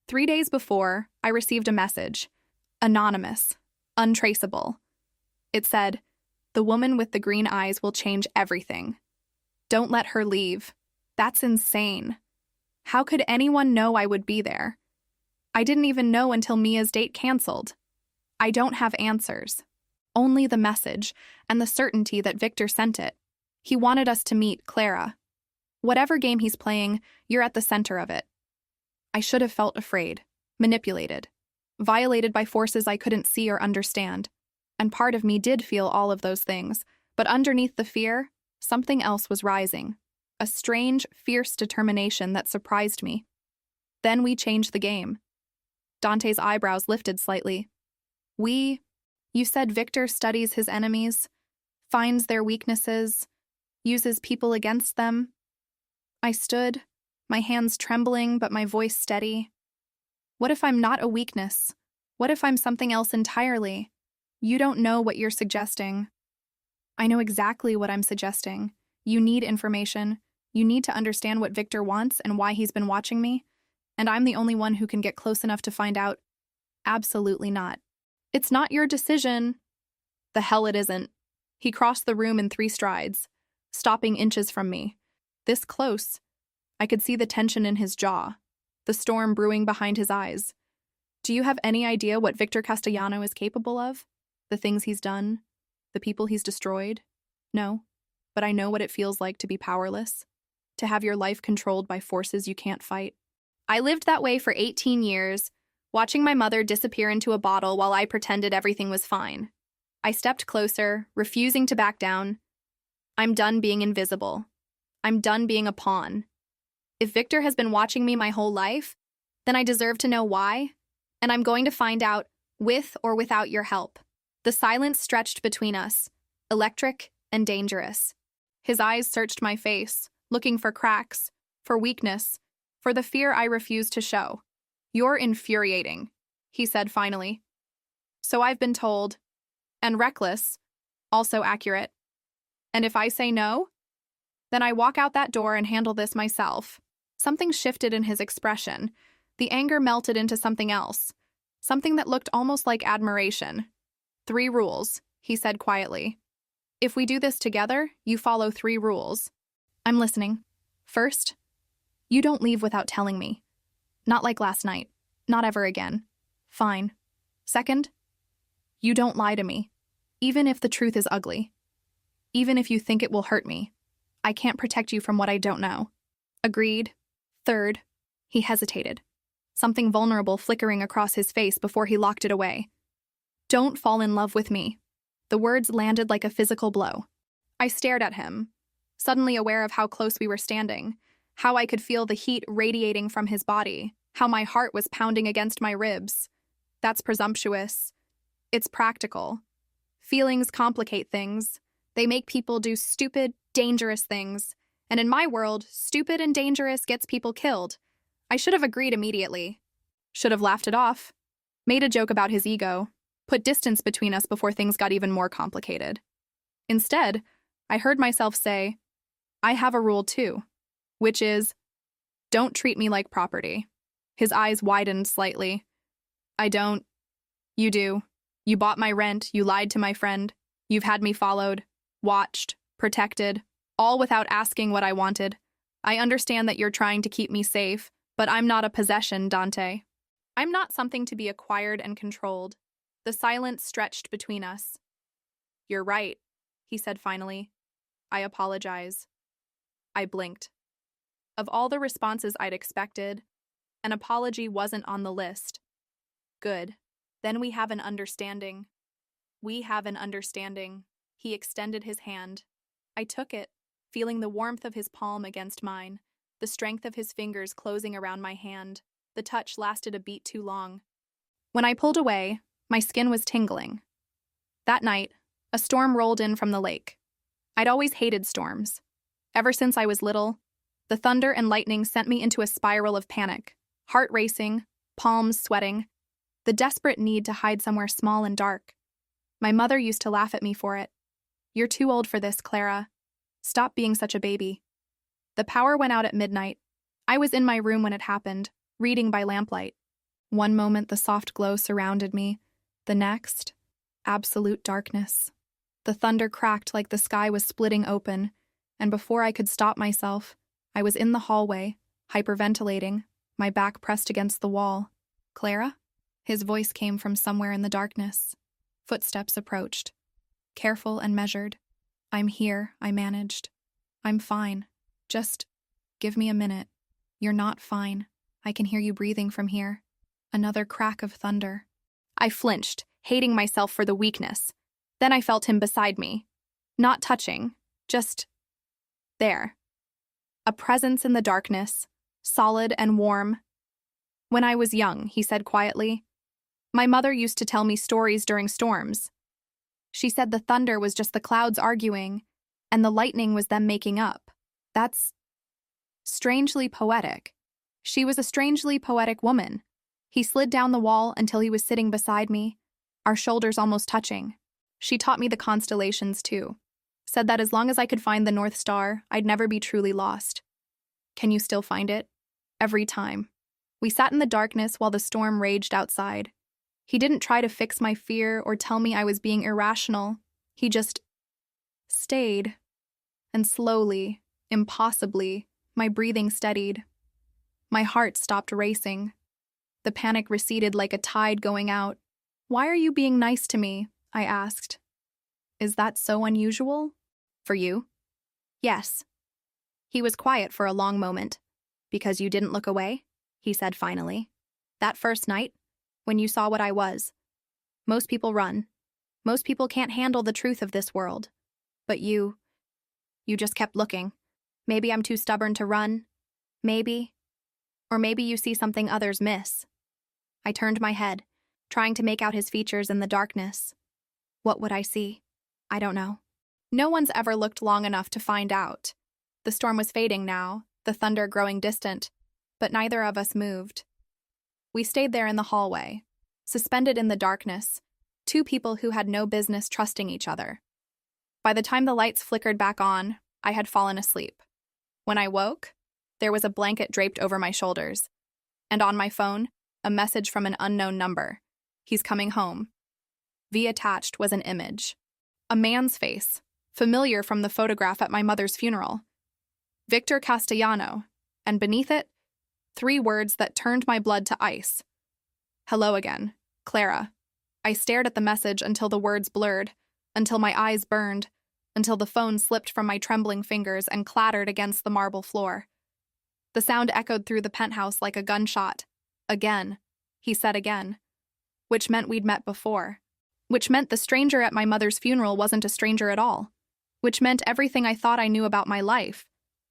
3 days before, I received a message. Anonymous. Untraceable. It said, "The woman with the green eyes will change everything. Don't let her leave." That's insane. How could anyone know I would be there? I didn't even know until Mia's date canceled. I don't have answers. Only the message, and the certainty that Victor sent it. He wanted us to meet Clara. Whatever game he's playing, you're at the center of it. I should have felt afraid, manipulated, violated by forces I couldn't see or understand. And part of me did feel all of those things, but underneath the fear, something else was rising. A strange, fierce determination that surprised me. Then we changed the game. Dante's eyebrows lifted slightly. You said Victor studies his enemies, finds their weaknesses, uses people against them. I stood, my hands trembling but my voice steady. What if I'm not a weakness? What if I'm something else entirely? You don't know what you're suggesting. I know exactly what I'm suggesting. You need information. You need to understand what Victor wants and why he's been watching me. And I'm the only one who can get close enough to find out. Absolutely not. It's not your decision. The hell it isn't. He crossed the room in 3 strides, stopping inches from me. This close, I could see the tension in his jaw, the storm brewing behind his eyes. Do you have any idea what Victor Castellano is capable of? The things he's done? The people he's destroyed? No, but I know what it feels like to be powerless, to have your life controlled by forces you can't fight. I lived that way for 18 years, watching my mother disappear into a bottle while I pretended everything was fine. I stepped closer, refusing to back down. I'm done being invisible. I'm done being a pawn. If Victor has been watching me my whole life, then I deserve to know why, and I'm going to find out with or without your help. The silence stretched between us, electric and dangerous. His eyes searched my face, looking for cracks, for weakness, for the fear I refused to show. You're infuriating, he said finally. So I've been told. And reckless, also accurate. And if I say no, then I walk out that door and handle this myself. Something shifted in his expression. The anger melted into something else, something that looked almost like admiration. 3 rules, he said quietly. If we do this together, you follow 3 rules. I'm listening. First, you don't leave without telling me. Not like last night. Not ever again. Fine. Second, you don't lie to me, even if the truth is ugly. Even if you think it will hurt me. I can't protect you from what I don't know. Agreed. Third, he hesitated, something vulnerable flickering across his face before he locked it away. Don't fall in love with me. The words landed like a physical blow. I stared at him, suddenly aware of how close we were standing, how I could feel the heat radiating from his body, how my heart was pounding against my ribs. That's presumptuous. It's practical. Feelings complicate things. They make people do stupid, dangerous things. And in my world, stupid and dangerous gets people killed. I should have agreed immediately. Should have laughed it off. Made a joke about his ego. Put distance between us before things got even more complicated. Instead, I heard myself say, I have a rule too, which is, don't treat me like property. His eyes widened slightly. I don't. You do. You bought my rent, you lied to my friend. You've had me followed, watched, protected, all without asking what I wanted. I understand that you're trying to keep me safe, but I'm not a possession, Dante. I'm not something to be acquired and controlled. The silence stretched between us. You're right, he said finally. I apologize. I blinked. Of all the responses I'd expected, an apology wasn't on the list. Good. Then we have an understanding. We have an understanding. He extended his hand. I took it, feeling the warmth of his palm against mine, the strength of his fingers closing around my hand. The touch lasted a beat too long. When I pulled away, my skin was tingling. That night, a storm rolled in from the lake. I'd always hated storms. Ever since I was little, the thunder and lightning sent me into a spiral of panic, heart racing, palms sweating, the desperate need to hide somewhere small and dark. My mother used to laugh at me for it. You're too old for this, Clara. Stop being such a baby. The power went out at midnight. I was in my room when it happened, reading by lamplight. One moment the soft glow surrounded me, the next, absolute darkness. The thunder cracked like the sky was splitting open, and before I could stop myself, I was in the hallway, hyperventilating, my back pressed against the wall. Clara? His voice came from somewhere in the darkness. Footsteps approached. Careful and measured. I'm here, I managed. I'm fine. Just give me a minute. You're not fine. I can hear you breathing from here. Another crack of thunder. I flinched, hating myself for the weakness. Then I felt him beside me. Not touching, just there. A presence in the darkness, solid and warm. When I was young, he said quietly, my mother used to tell me stories during storms. She said the thunder was just the clouds arguing, and the lightning was them making up. That's strangely poetic. She was a strangely poetic woman. He slid down the wall until he was sitting beside me, our shoulders almost touching. She taught me the constellations, too. Said that as long as I could find the North Star, I'd never be truly lost. Can you still find it? Every time. We sat in the darkness while the storm raged outside. He didn't try to fix my fear or tell me I was being irrational. He just stayed. And slowly, Impossibly, my breathing steadied. My heart stopped racing. The panic receded like a tide going out. "Why are you being nice to me?" I asked. "Is that so unusual? For you?" "Yes." He was quiet for a long moment. "Because you didn't look away?" he said finally. "That first night, when you saw what I was. Most people run. Most people can't handle the truth of this world. But you just kept looking. Maybe I'm too stubborn to run. Maybe. Or maybe you see something others miss." I turned my head, trying to make out his features in the darkness. What would I see? I don't know. No one's ever looked long enough to find out. The storm was fading now, the thunder growing distant, but neither of us moved. We stayed there in the hallway, suspended in the darkness, two people who had no business trusting each other. By the time the lights flickered back on, I had fallen asleep. When I woke, there was a blanket draped over my shoulders, and on my phone, a message from an unknown number. "He's coming home." Attached was an image. A man's face, familiar from the photograph at my mother's funeral. Victor Castellano, and beneath it, 3 words that turned my blood to ice. "Hello again, Clara." I stared at the message until the words blurred, until my eyes burned, until the phone slipped from my trembling fingers and clattered against the marble floor. The sound echoed through the penthouse like a gunshot. "Again," he said again. Which meant we'd met before. Which meant the stranger at my mother's funeral wasn't a stranger at all. Which meant everything I thought I knew about my life,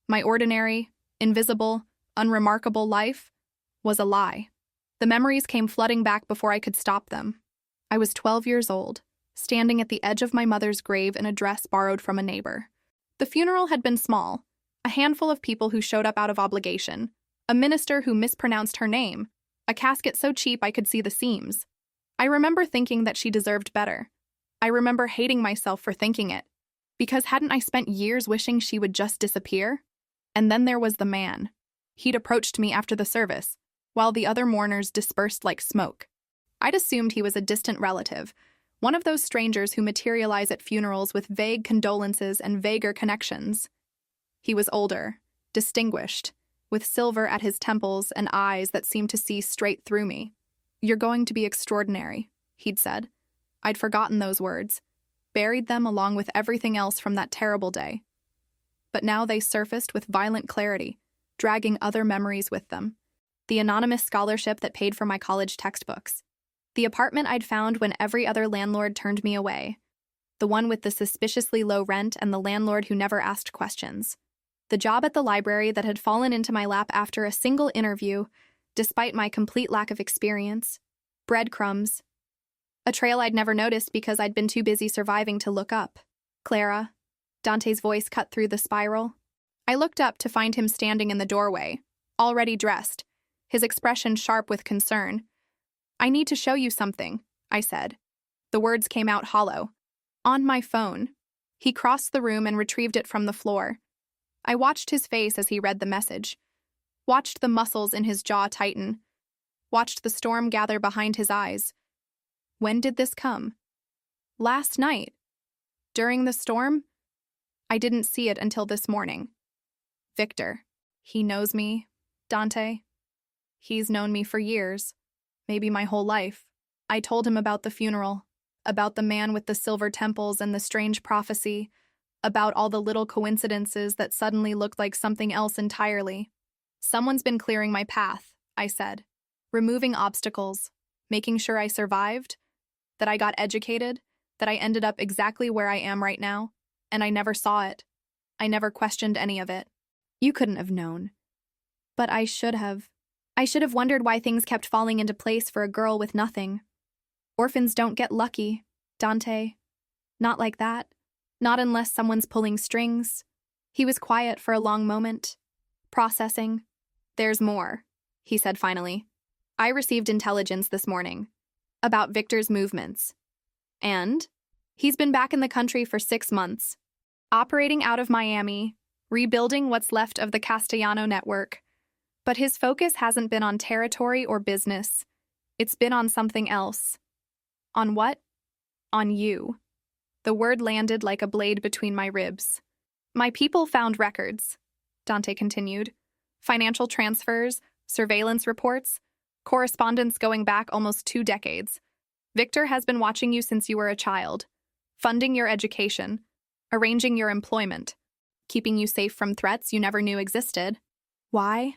my ordinary, invisible, unremarkable life, was a lie. The memories came flooding back before I could stop them. I was 12 years old, standing at the edge of my mother's grave in a dress borrowed from a neighbor. The funeral had been small, a handful of people who showed up out of obligation, a minister who mispronounced her name, a casket so cheap I could see the seams. I remember thinking that she deserved better. I remember hating myself for thinking it, because hadn't I spent years wishing she would just disappear? And then there was the man. He'd approached me after the service, while the other mourners dispersed like smoke. I'd assumed he was a distant relative, one of those strangers who materialize at funerals with vague condolences and vaguer connections. He was older, distinguished, with silver at his temples and eyes that seemed to see straight through me. "You're going to be extraordinary," he'd said. I'd forgotten those words, buried them along with everything else from that terrible day. But now they surfaced with violent clarity, dragging other memories with them. The anonymous scholarship that paid for my college textbooks. The apartment I'd found when every other landlord turned me away. The one with the suspiciously low rent and the landlord who never asked questions. The job at the library that had fallen into my lap after a single interview, despite my complete lack of experience. Breadcrumbs. A trail I'd never noticed because I'd been too busy surviving to look up. "Clara." Dante's voice cut through the spiral. I looked up to find him standing in the doorway, already dressed, his expression sharp with concern. "I need to show you something," I said. The words came out hollow. "On my phone." He crossed the room and retrieved it from the floor. I watched his face as he read the message. Watched the muscles in his jaw tighten. Watched the storm gather behind his eyes. When did this come? Last night. During the storm? I didn't see it until this morning. Victor. He knows me, Dante. He's known me for years, maybe my whole life. I told him about the funeral, about the man with the silver temples and the strange prophecy, about all the little coincidences that suddenly looked like something else entirely. "Someone's been clearing my path," I said, "removing obstacles, making sure I survived, that I got educated, that I ended up exactly where I am right now, and I never saw it. I never questioned any of it. You couldn't have known. But I should have. I should have wondered why things kept falling into place for a girl with nothing. Orphans don't get lucky, Dante. Not like that. Not unless someone's pulling strings." He was quiet for a long moment, processing. "There's more," he said finally. "I received intelligence this morning about Victor's movements. And he's been back in the country for 6 months, operating out of Miami, rebuilding what's left of the Castellano network. But his focus hasn't been on territory or business. It's been on something else." "On what?" "On you." The word landed like a blade between my ribs. "My people found records. Dante continued. Financial transfers, surveillance reports, correspondence going back almost 2 decades. Victor has been watching you since you were a child, funding your education, arranging your employment, keeping you safe from threats you never knew existed. Why?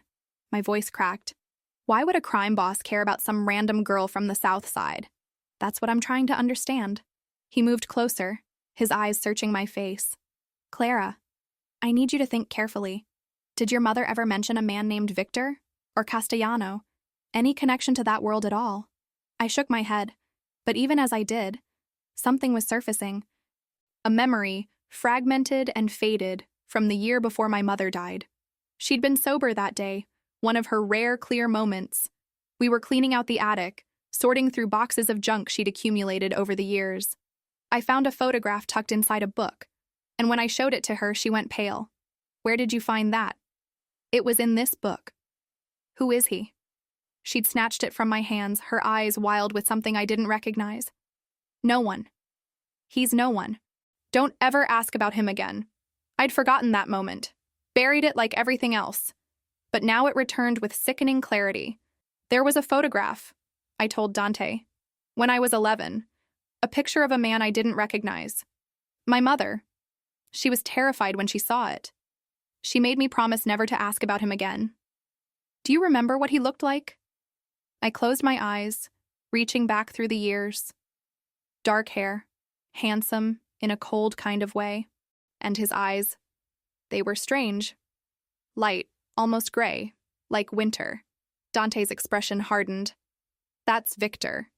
My voice cracked. Why would a crime boss care about some random girl from the South Side? That's what I'm trying to understand. He moved closer, his eyes searching my face. Clara, I need you to think carefully. Did your mother ever mention a man named Victor? Or Castellano? Any connection to that world at all? I shook my head, but even as I did, something was surfacing. A memory, fragmented and faded, from the year before my mother died. She'd been sober that day, one of her rare clear moments. We were cleaning out the attic, sorting through boxes of junk she'd accumulated over the years. I found a photograph tucked inside a book, and when I showed it to her, she went pale. Where did you find that? It was in this book. Who is he? She'd snatched it from my hands, her eyes wild with something I didn't recognize. No one. He's no one. Don't ever ask about him again. I'd forgotten that moment, buried it like everything else. But now it returned with sickening clarity. There was a photograph, I told Dante. When I was 11. A picture of a man I didn't recognize. My mother. She was terrified when she saw it. She made me promise never to ask about him again. Do you remember what he looked like? I closed my eyes, reaching back through the years. Dark hair, handsome in a cold kind of way, and his eyes. They were strange. Light, almost gray, like winter. Dante's expression hardened. That's Victor.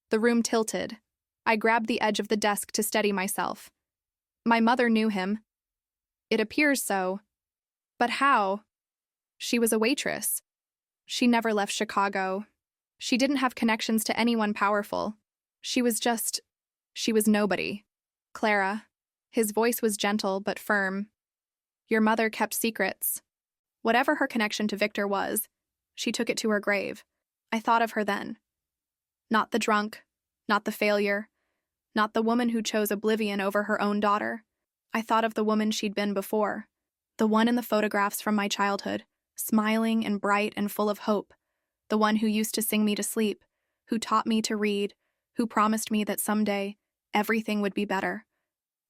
The room tilted. I grabbed the edge of the desk to steady myself. My mother knew him. It appears so. But how? She was a waitress. She never left Chicago. She didn't have connections to anyone powerful. She was nobody. Clara. His voice was gentle but firm. Your mother kept secrets. Whatever her connection to Victor was, she took it to her grave. I thought of her then. Not the drunk, not the failure, not the woman who chose oblivion over her own daughter. I thought of the woman she'd been before, the one in the photographs from my childhood, smiling and bright and full of hope, the one who used to sing me to sleep, who taught me to read, who promised me that someday everything would be better.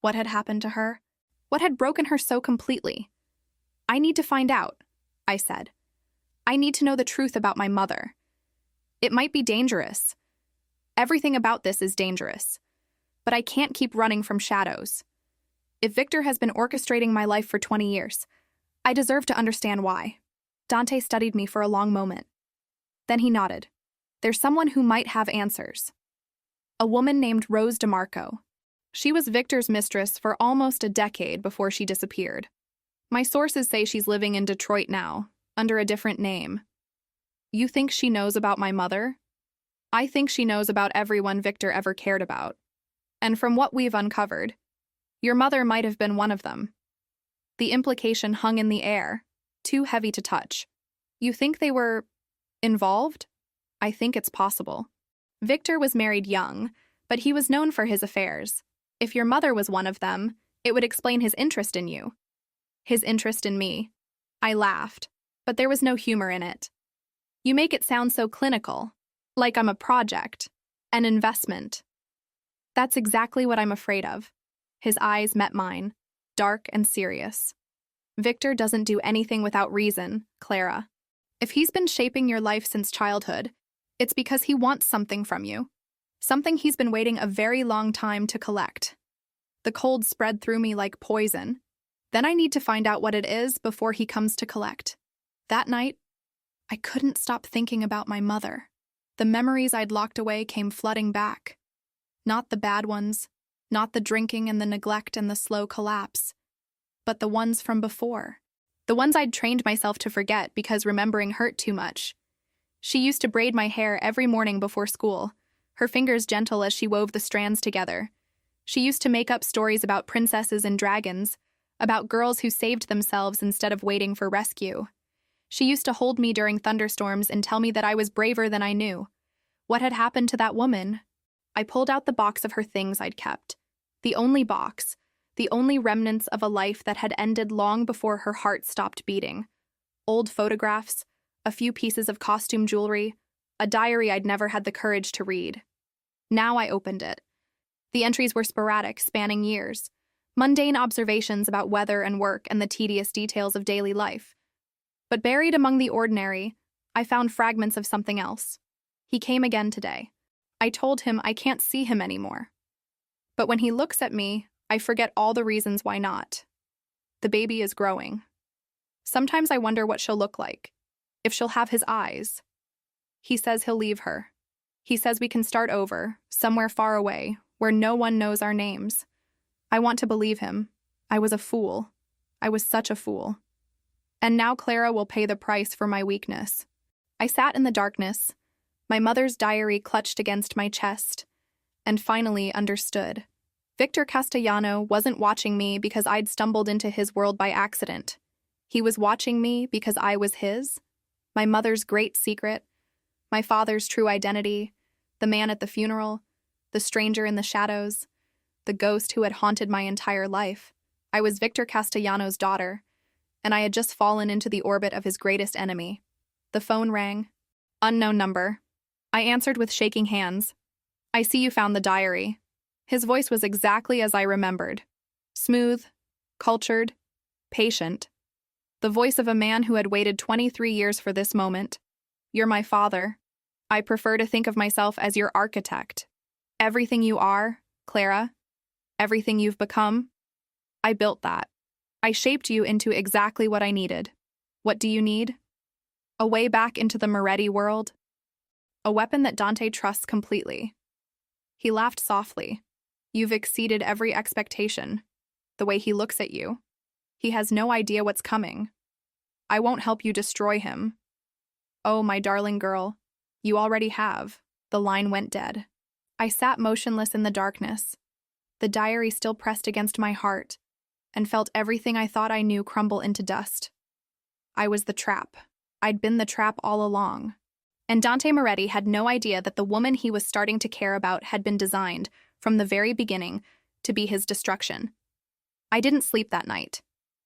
What had happened to her? What had broken her so completely? I need to find out, I said. I need to know the truth about my mother. It might be dangerous. Everything about this is dangerous. But I can't keep running from shadows. If Victor has been orchestrating my life for 20 years, I deserve to understand why. Dante studied me for a long moment. Then he nodded. There's someone who might have answers. A woman named Rose DeMarco. She was Victor's mistress for almost a decade before she disappeared. My sources say she's living in Detroit now, under a different name. You think she knows about my mother? I think she knows about everyone Victor ever cared about. And from what we've uncovered, your mother might have been one of them. The implication hung in the air, too heavy to touch. You think they were involved? I think it's possible. Victor was married young, but he was known for his affairs. If your mother was one of them, it would explain his interest in you. His interest in me. I laughed, but there was no humor in it. You make it sound so clinical, like I'm a project, an investment. That's exactly what I'm afraid of. His eyes met mine, dark and serious. Victor doesn't do anything without reason, Clara. If he's been shaping your life since childhood, it's because he wants something from you. Something he's been waiting a very long time to collect. The cold spread through me like poison. Then I need to find out what it is before he comes to collect. That night, I couldn't stop thinking about my mother. The memories I'd locked away came flooding back. Not the bad ones, not the drinking and the neglect and the slow collapse, but the ones from before. The ones I'd trained myself to forget because remembering hurt too much. She used to braid my hair every morning before school, her fingers gentle as she wove the strands together. She used to make up stories about princesses and dragons, about girls who saved themselves instead of waiting for rescue. She used to hold me during thunderstorms and tell me that I was braver than I knew. What had happened to that woman? I pulled out the box of her things I'd kept. The only box. the only remnants of a life that had ended long before her heart stopped beating. Old photographs, a few pieces of costume jewelry, a diary I'd never had the courage to read. Now I opened it. The entries were sporadic, spanning years. Mundane observations about weather and work and the tedious details of daily life. But buried among the ordinary, I found fragments of something else. He came again today. I told him I can't see him anymore. But when he looks at me, I forget all the reasons why not. The baby is growing. Sometimes I wonder what she'll look like, if she'll have his eyes. He says he'll leave her. He says we can start over, somewhere far away, where no one knows our names. I want to believe him. I was a fool. I was such a fool. And now Clara will pay the price for my weakness. I sat in the darkness, my mother's diary clutched against my chest, and finally understood. Victor Castellano wasn't watching me because I'd stumbled into his world by accident. He was watching me because I was his, my mother's great secret, my father's true identity, the man at the funeral, the stranger in the shadows, the ghost who had haunted my entire life. I was Victor Castellano's daughter, and I had just fallen into the orbit of his greatest enemy. The phone rang. Unknown number. I answered with shaking hands. I see you found the diary. His voice was exactly as I remembered. Smooth, cultured, patient. The voice of a man who had waited 23 years for this moment. You're my father. I prefer to think of myself as your architect. Everything you are, Clara, everything you've become, I built that. I shaped you into exactly what I needed. What do you need? A way back into the Moretti world? A weapon that Dante trusts completely. He laughed softly. You've exceeded every expectation. The way he looks at you. He has no idea what's coming. I won't help you destroy him. Oh, my darling girl, you already have. The line went dead. I sat motionless in the darkness, the diary still pressed against my heart, and felt everything I thought I knew crumble into dust. I was the trap. I'd been the trap all along. And Dante Moretti had no idea that the woman he was starting to care about had been designed, from the very beginning, to be his destruction. I didn't sleep that night.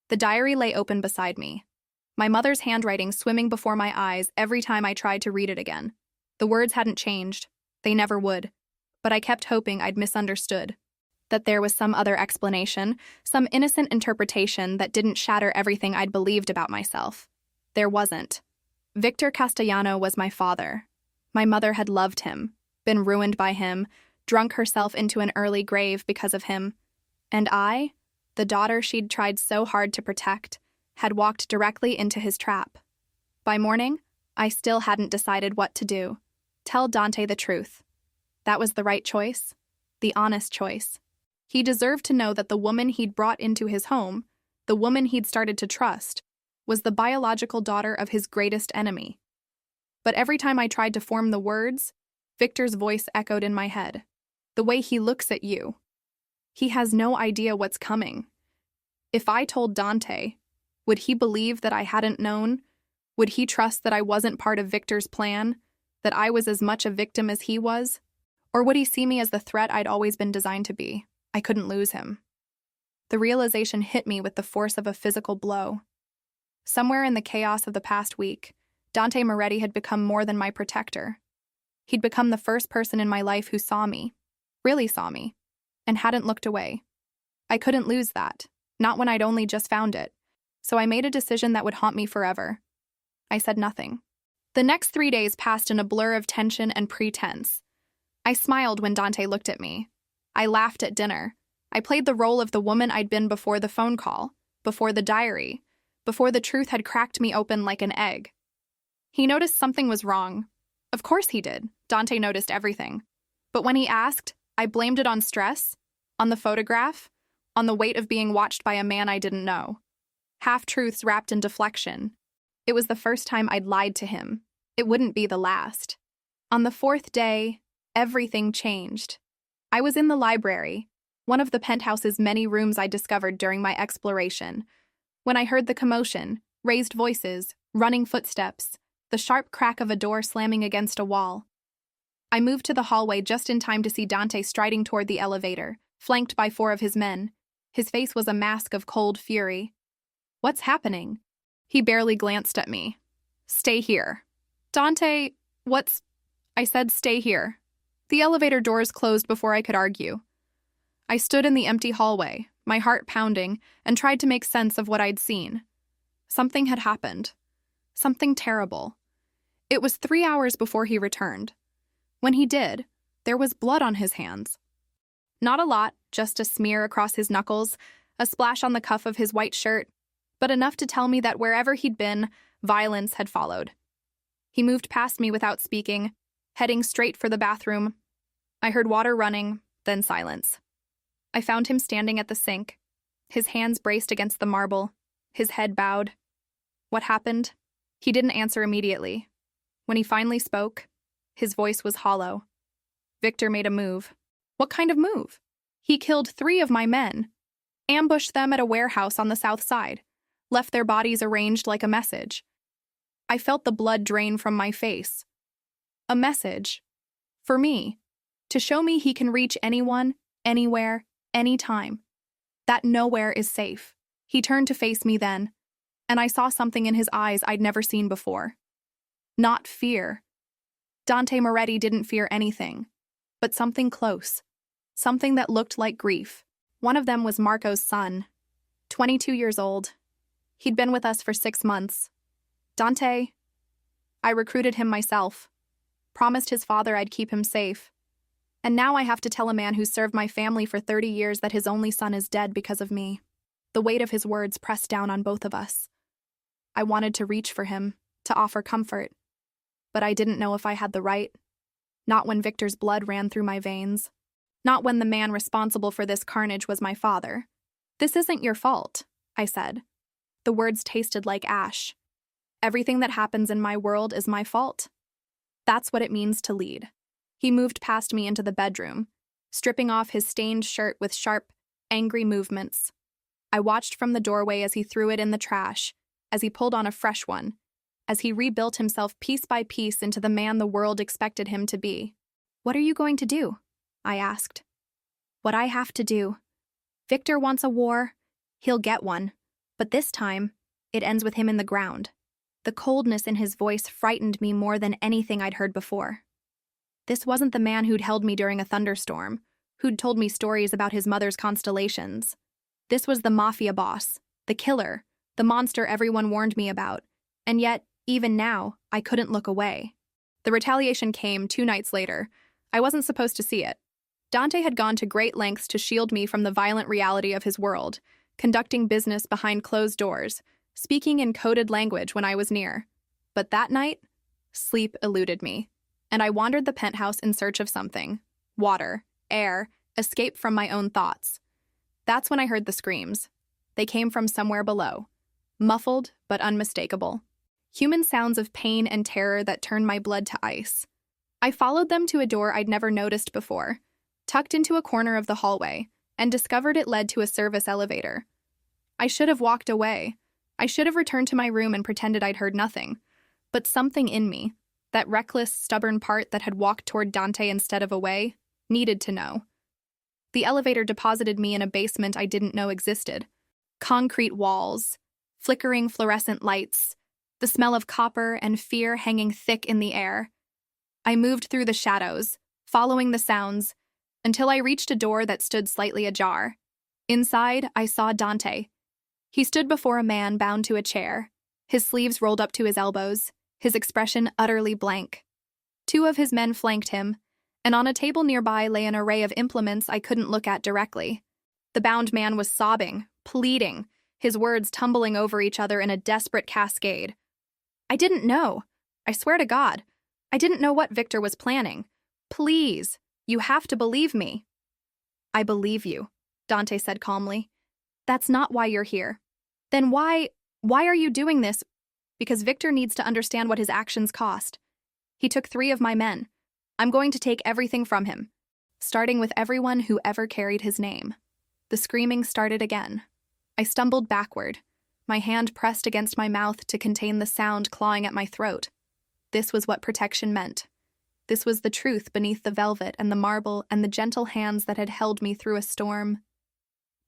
The diary lay open beside me, my mother's handwriting swimming before my eyes every time I tried to read it again. The words hadn't changed. They never would. But I kept hoping I'd misunderstood. That there was some other explanation, some innocent interpretation that didn't shatter everything I'd believed about myself. There wasn't. Victor Castellano was my father. My mother had loved him, been ruined by him, drunk herself into an early grave because of him. And I, the daughter she'd tried so hard to protect, had walked directly into his trap. By morning, I still hadn't decided what to do. Tell Dante the truth. That was the right choice, the honest choice. He deserved to know that the woman he'd brought into his home, the woman he'd started to trust, was the biological daughter of his greatest enemy. But every time I tried to form the words, Victor's voice echoed in my head. The way he looks at you. He has no idea what's coming. If I told Dante, would he believe that I hadn't known? Would he trust that I wasn't part of Victor's plan? That I was as much a victim as he was? Or would he see me as the threat I'd always been designed to be? I couldn't lose him. The realization hit me with the force of a physical blow. Somewhere in the chaos of the past week, Dante Moretti had become more than my protector. He'd become the first person in my life who saw me, really saw me, and hadn't looked away. I couldn't lose that, not when I'd only just found it, so I made a decision that would haunt me forever. I said nothing. The next 3 days passed in a blur of tension and pretense. I smiled when Dante looked at me. I laughed at dinner. I played the role of the woman I'd been before the phone call, before the diary, before the truth had cracked me open like an egg. He noticed something was wrong. Of course he did. Dante noticed everything. But when he asked, I blamed it on stress, on the photograph, on the weight of being watched by a man I didn't know. Half-truths wrapped in deflection. It was the first time I'd lied to him. It wouldn't be the last. On the 4th day, everything changed. I was in the library, one of the penthouse's many rooms I discovered during my exploration, when I heard the commotion, raised voices, running footsteps, the sharp crack of a door slamming against a wall. I moved to the hallway just in time to see Dante striding toward the elevator, flanked by 4 of his men. His face was a mask of cold fury. "What's happening?" He barely glanced at me. "Stay here." "Dante, what's—" I said, "Stay here." The elevator doors closed before I could argue. I stood in the empty hallway, my heart pounding, and tried to make sense of what I'd seen. Something had happened. Something terrible. It was 3 hours before he returned. When he did, there was blood on his hands. Not a lot, just a smear across his knuckles, a splash on the cuff of his white shirt, but enough to tell me that wherever he'd been, violence had followed. He moved past me without speaking, heading straight for the bathroom. I heard water running, then silence. I found him standing at the sink, his hands braced against the marble, his head bowed. What happened? He didn't answer immediately. When he finally spoke, his voice was hollow. Victor made a move. What kind of move? He killed 3 of my men, ambushed them at a warehouse on the south side, left their bodies arranged like a message. I felt the blood drain from my face. A message. For me. To show me he can reach anyone, anywhere, anytime. That nowhere is safe. He turned to face me then, and I saw something in his eyes I'd never seen before. Not fear. Dante Moretti didn't fear anything, but something close. Something that looked like grief. One of them was Marco's son, 22 years old. He'd been with us for 6 months. Dante, I recruited him myself, promised his father I'd keep him safe. And now I have to tell a man who served my family for 30 years that his only son is dead because of me. The weight of his words pressed down on both of us. I wanted to reach for him, to offer comfort, but I didn't know if I had the right. Not when Victor's blood ran through my veins. Not when the man responsible for this carnage was my father. "This isn't your fault," I said. The words tasted like ash. Everything that happens in my world is my fault. That's what it means to lead. He moved past me into the bedroom, stripping off his stained shirt with sharp, angry movements. I watched from the doorway as he threw it in the trash, as he pulled on a fresh one, as he rebuilt himself piece by piece into the man the world expected him to be. "What are you going to do?" I asked. "What I have to do. Victor wants a war. He'll get one. But this time, it ends with him in the ground." The coldness in his voice frightened me more than anything I'd heard before. This wasn't the man who'd held me during a thunderstorm, who'd told me stories about his mother's constellations. This was the Mafia boss, the killer, the monster everyone warned me about, and yet, even now, I couldn't look away. The retaliation came 2 nights later. I wasn't supposed to see it. Dante had gone to great lengths to shield me from the violent reality of his world, conducting business behind closed doors, speaking in coded language when I was near. But that night, sleep eluded me, and I wandered the penthouse in search of something. Water, air, escape from my own thoughts. That's when I heard the screams. They came from somewhere below, muffled but unmistakable. Human sounds of pain and terror that turned my blood to ice. I followed them to a door I'd never noticed before, tucked into a corner of the hallway, and discovered it led to a service elevator. I should have walked away. I should have returned to my room and pretended I'd heard nothing. But something in me, that reckless, stubborn part that had walked toward Dante instead of away, needed to know. The elevator deposited me in a basement I didn't know existed. Concrete walls, flickering fluorescent lights, the smell of copper and fear hanging thick in the air. I moved through the shadows, following the sounds, until I reached a door that stood slightly ajar. Inside, I saw Dante. He stood before a man bound to a chair, his sleeves rolled up to his elbows, his expression utterly blank. 2 of his men flanked him, and on a table nearby lay an array of implements I couldn't look at directly. The bound man was sobbing, pleading, his words tumbling over each other in a desperate cascade. "I didn't know. I swear to God. I didn't know what Victor was planning. Please, you have to believe me." "I believe you," Dante said calmly. "That's not why you're here. Then why are you doing this?" "Because Victor needs to understand what his actions cost. He took 3 of my men. I'm going to take everything from him, starting with everyone who ever carried his name." The screaming started again. I stumbled backward, my hand pressed against my mouth to contain the sound clawing at my throat. This was what protection meant. This was the truth beneath the velvet and the marble and the gentle hands that had held me through a storm.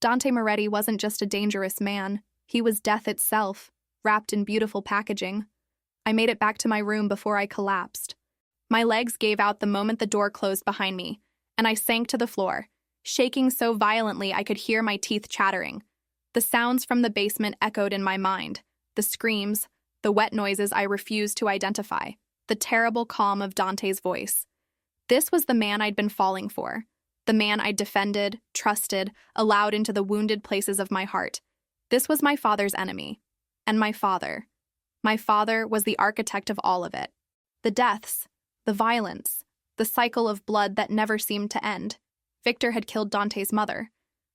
Dante Moretti wasn't just a dangerous man, he was death itself, wrapped in beautiful packaging. I made it back to my room before I collapsed. My legs gave out the moment the door closed behind me, and I sank to the floor, shaking so violently I could hear my teeth chattering. The sounds from the basement echoed in my mind, the screams, the wet noises I refused to identify, the terrible calm of Dante's voice. This was the man I'd been falling for, the man I'd defended, trusted, allowed into the wounded places of my heart. This was my father's enemy. And my father was the architect of all of it. The deaths, the violence, the cycle of blood that never seemed to end. Victor had killed Dante's mother.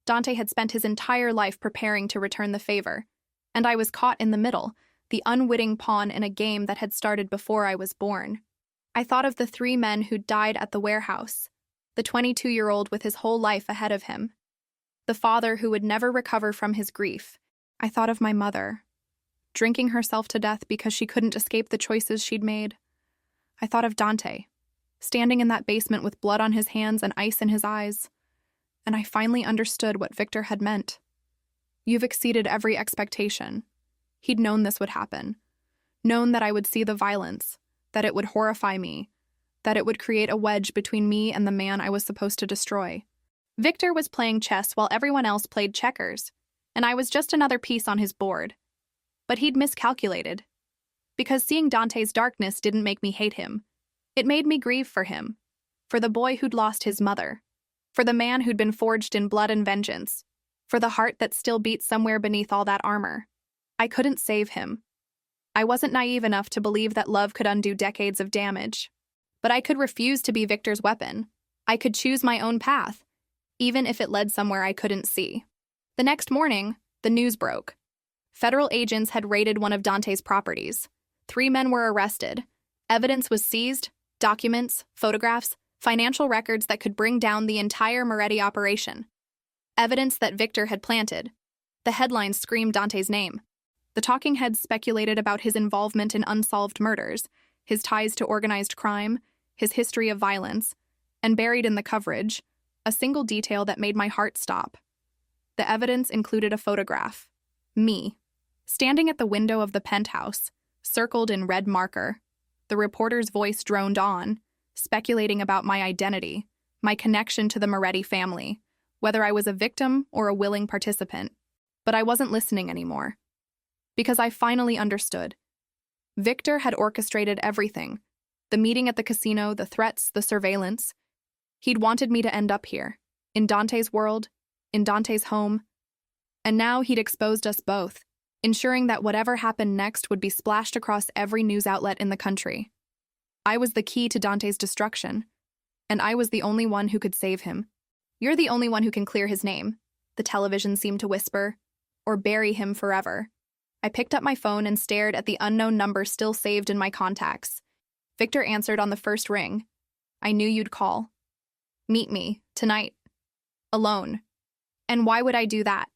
Dante had spent his entire life preparing to return the favor. And I was caught in the middle, the unwitting pawn in a game that had started before I was born. I thought of the 3 men who'd died at the warehouse, the 22-year-old with his whole life ahead of him, the father who would never recover from his grief. I thought of my mother, drinking herself to death because she couldn't escape the choices she'd made. I thought of Dante, standing in that basement with blood on his hands and ice in his eyes. And I finally understood what Victor had meant. You've exceeded every expectation. He'd known this would happen. Known that I would see the violence, that it would horrify me, that it would create a wedge between me and the man I was supposed to destroy. Victor was playing chess while everyone else played checkers, and I was just another piece on his board. But he'd miscalculated. Because seeing Dante's darkness didn't make me hate him. It made me grieve for him, for the boy who'd lost his mother, for the man who'd been forged in blood and vengeance, for the heart that still beat somewhere beneath all that armor. I couldn't save him. I wasn't naive enough to believe that love could undo decades of damage. But I could refuse to be Victor's weapon. I could choose my own path, even if it led somewhere I couldn't see. The next morning, the news broke. Federal agents had raided one of Dante's properties. 3 men were arrested. Evidence was seized, documents, photographs, financial records that could bring down the entire Moretti operation. Evidence that Victor had planted. The headlines screamed Dante's name. The talking heads speculated about his involvement in unsolved murders, his ties to organized crime, his history of violence, and buried in the coverage, a single detail that made my heart stop. The evidence included a photograph. Me, standing at the window of the penthouse, circled in red marker. The reporter's voice droned on, speculating about my identity, my connection to the Moretti family, whether I was a victim or a willing participant. But I wasn't listening anymore. Because I finally understood. Victor had orchestrated everything. The meeting at the casino, the threats, the surveillance. He'd wanted me to end up here, in Dante's world, in Dante's home. And now he'd exposed us both, ensuring that whatever happened next would be splashed across every news outlet in the country. I was the key to Dante's destruction, and I was the only one who could save him. You're the only one who can clear his name, the television seemed to whisper, or bury him forever. I picked up my phone and stared at the unknown number still saved in my contacts. Victor answered on the first ring. I knew you'd call. Meet me, tonight. Alone. And why would I do that?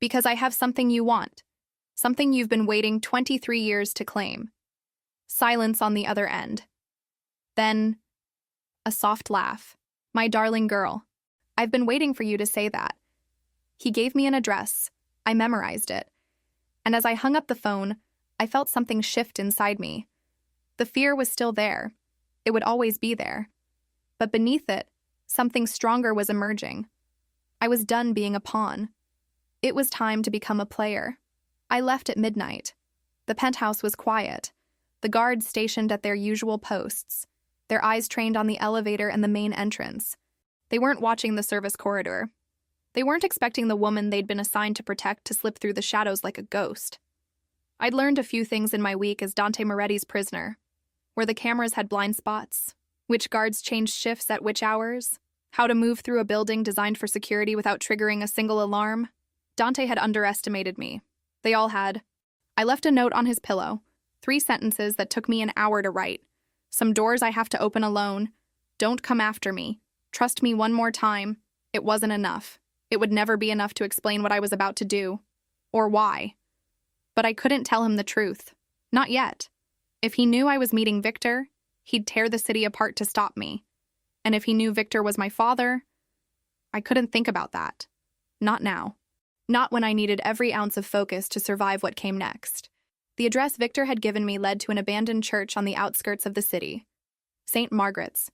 Because I have something you want. Something you've been waiting 23 years to claim. Silence on the other end. Then, a soft laugh. My darling girl. I've been waiting for you to say that. He gave me an address. I memorized it. And as I hung up the phone, I felt something shift inside me. The fear was still there. It would always be there. But beneath it, something stronger was emerging. I was done being a pawn. It was time to become a player. I left at midnight. The penthouse was quiet. The guards stationed at their usual posts, their eyes trained on the elevator and the main entrance. They weren't watching the service corridor. They weren't expecting the woman they'd been assigned to protect to slip through the shadows like a ghost. I'd learned a few things in my week as Dante Moretti's prisoner, where the cameras had blind spots, which guards changed shifts at which hours, how to move through a building designed for security without triggering a single alarm. Dante had underestimated me. They all had. I left a note on his pillow, 3 sentences that took me an hour to write. Some doors I have to open alone. Don't come after me. Trust me one more time. It wasn't enough. It would never be enough to explain what I was about to do, or why. But I couldn't tell him the truth. Not yet. If he knew I was meeting Victor, he'd tear the city apart to stop me. And if he knew Victor was my father, I couldn't think about that. Not now. Not when I needed every ounce of focus to survive what came next. The address Victor had given me led to an abandoned church on the outskirts of the city. St. Margaret's,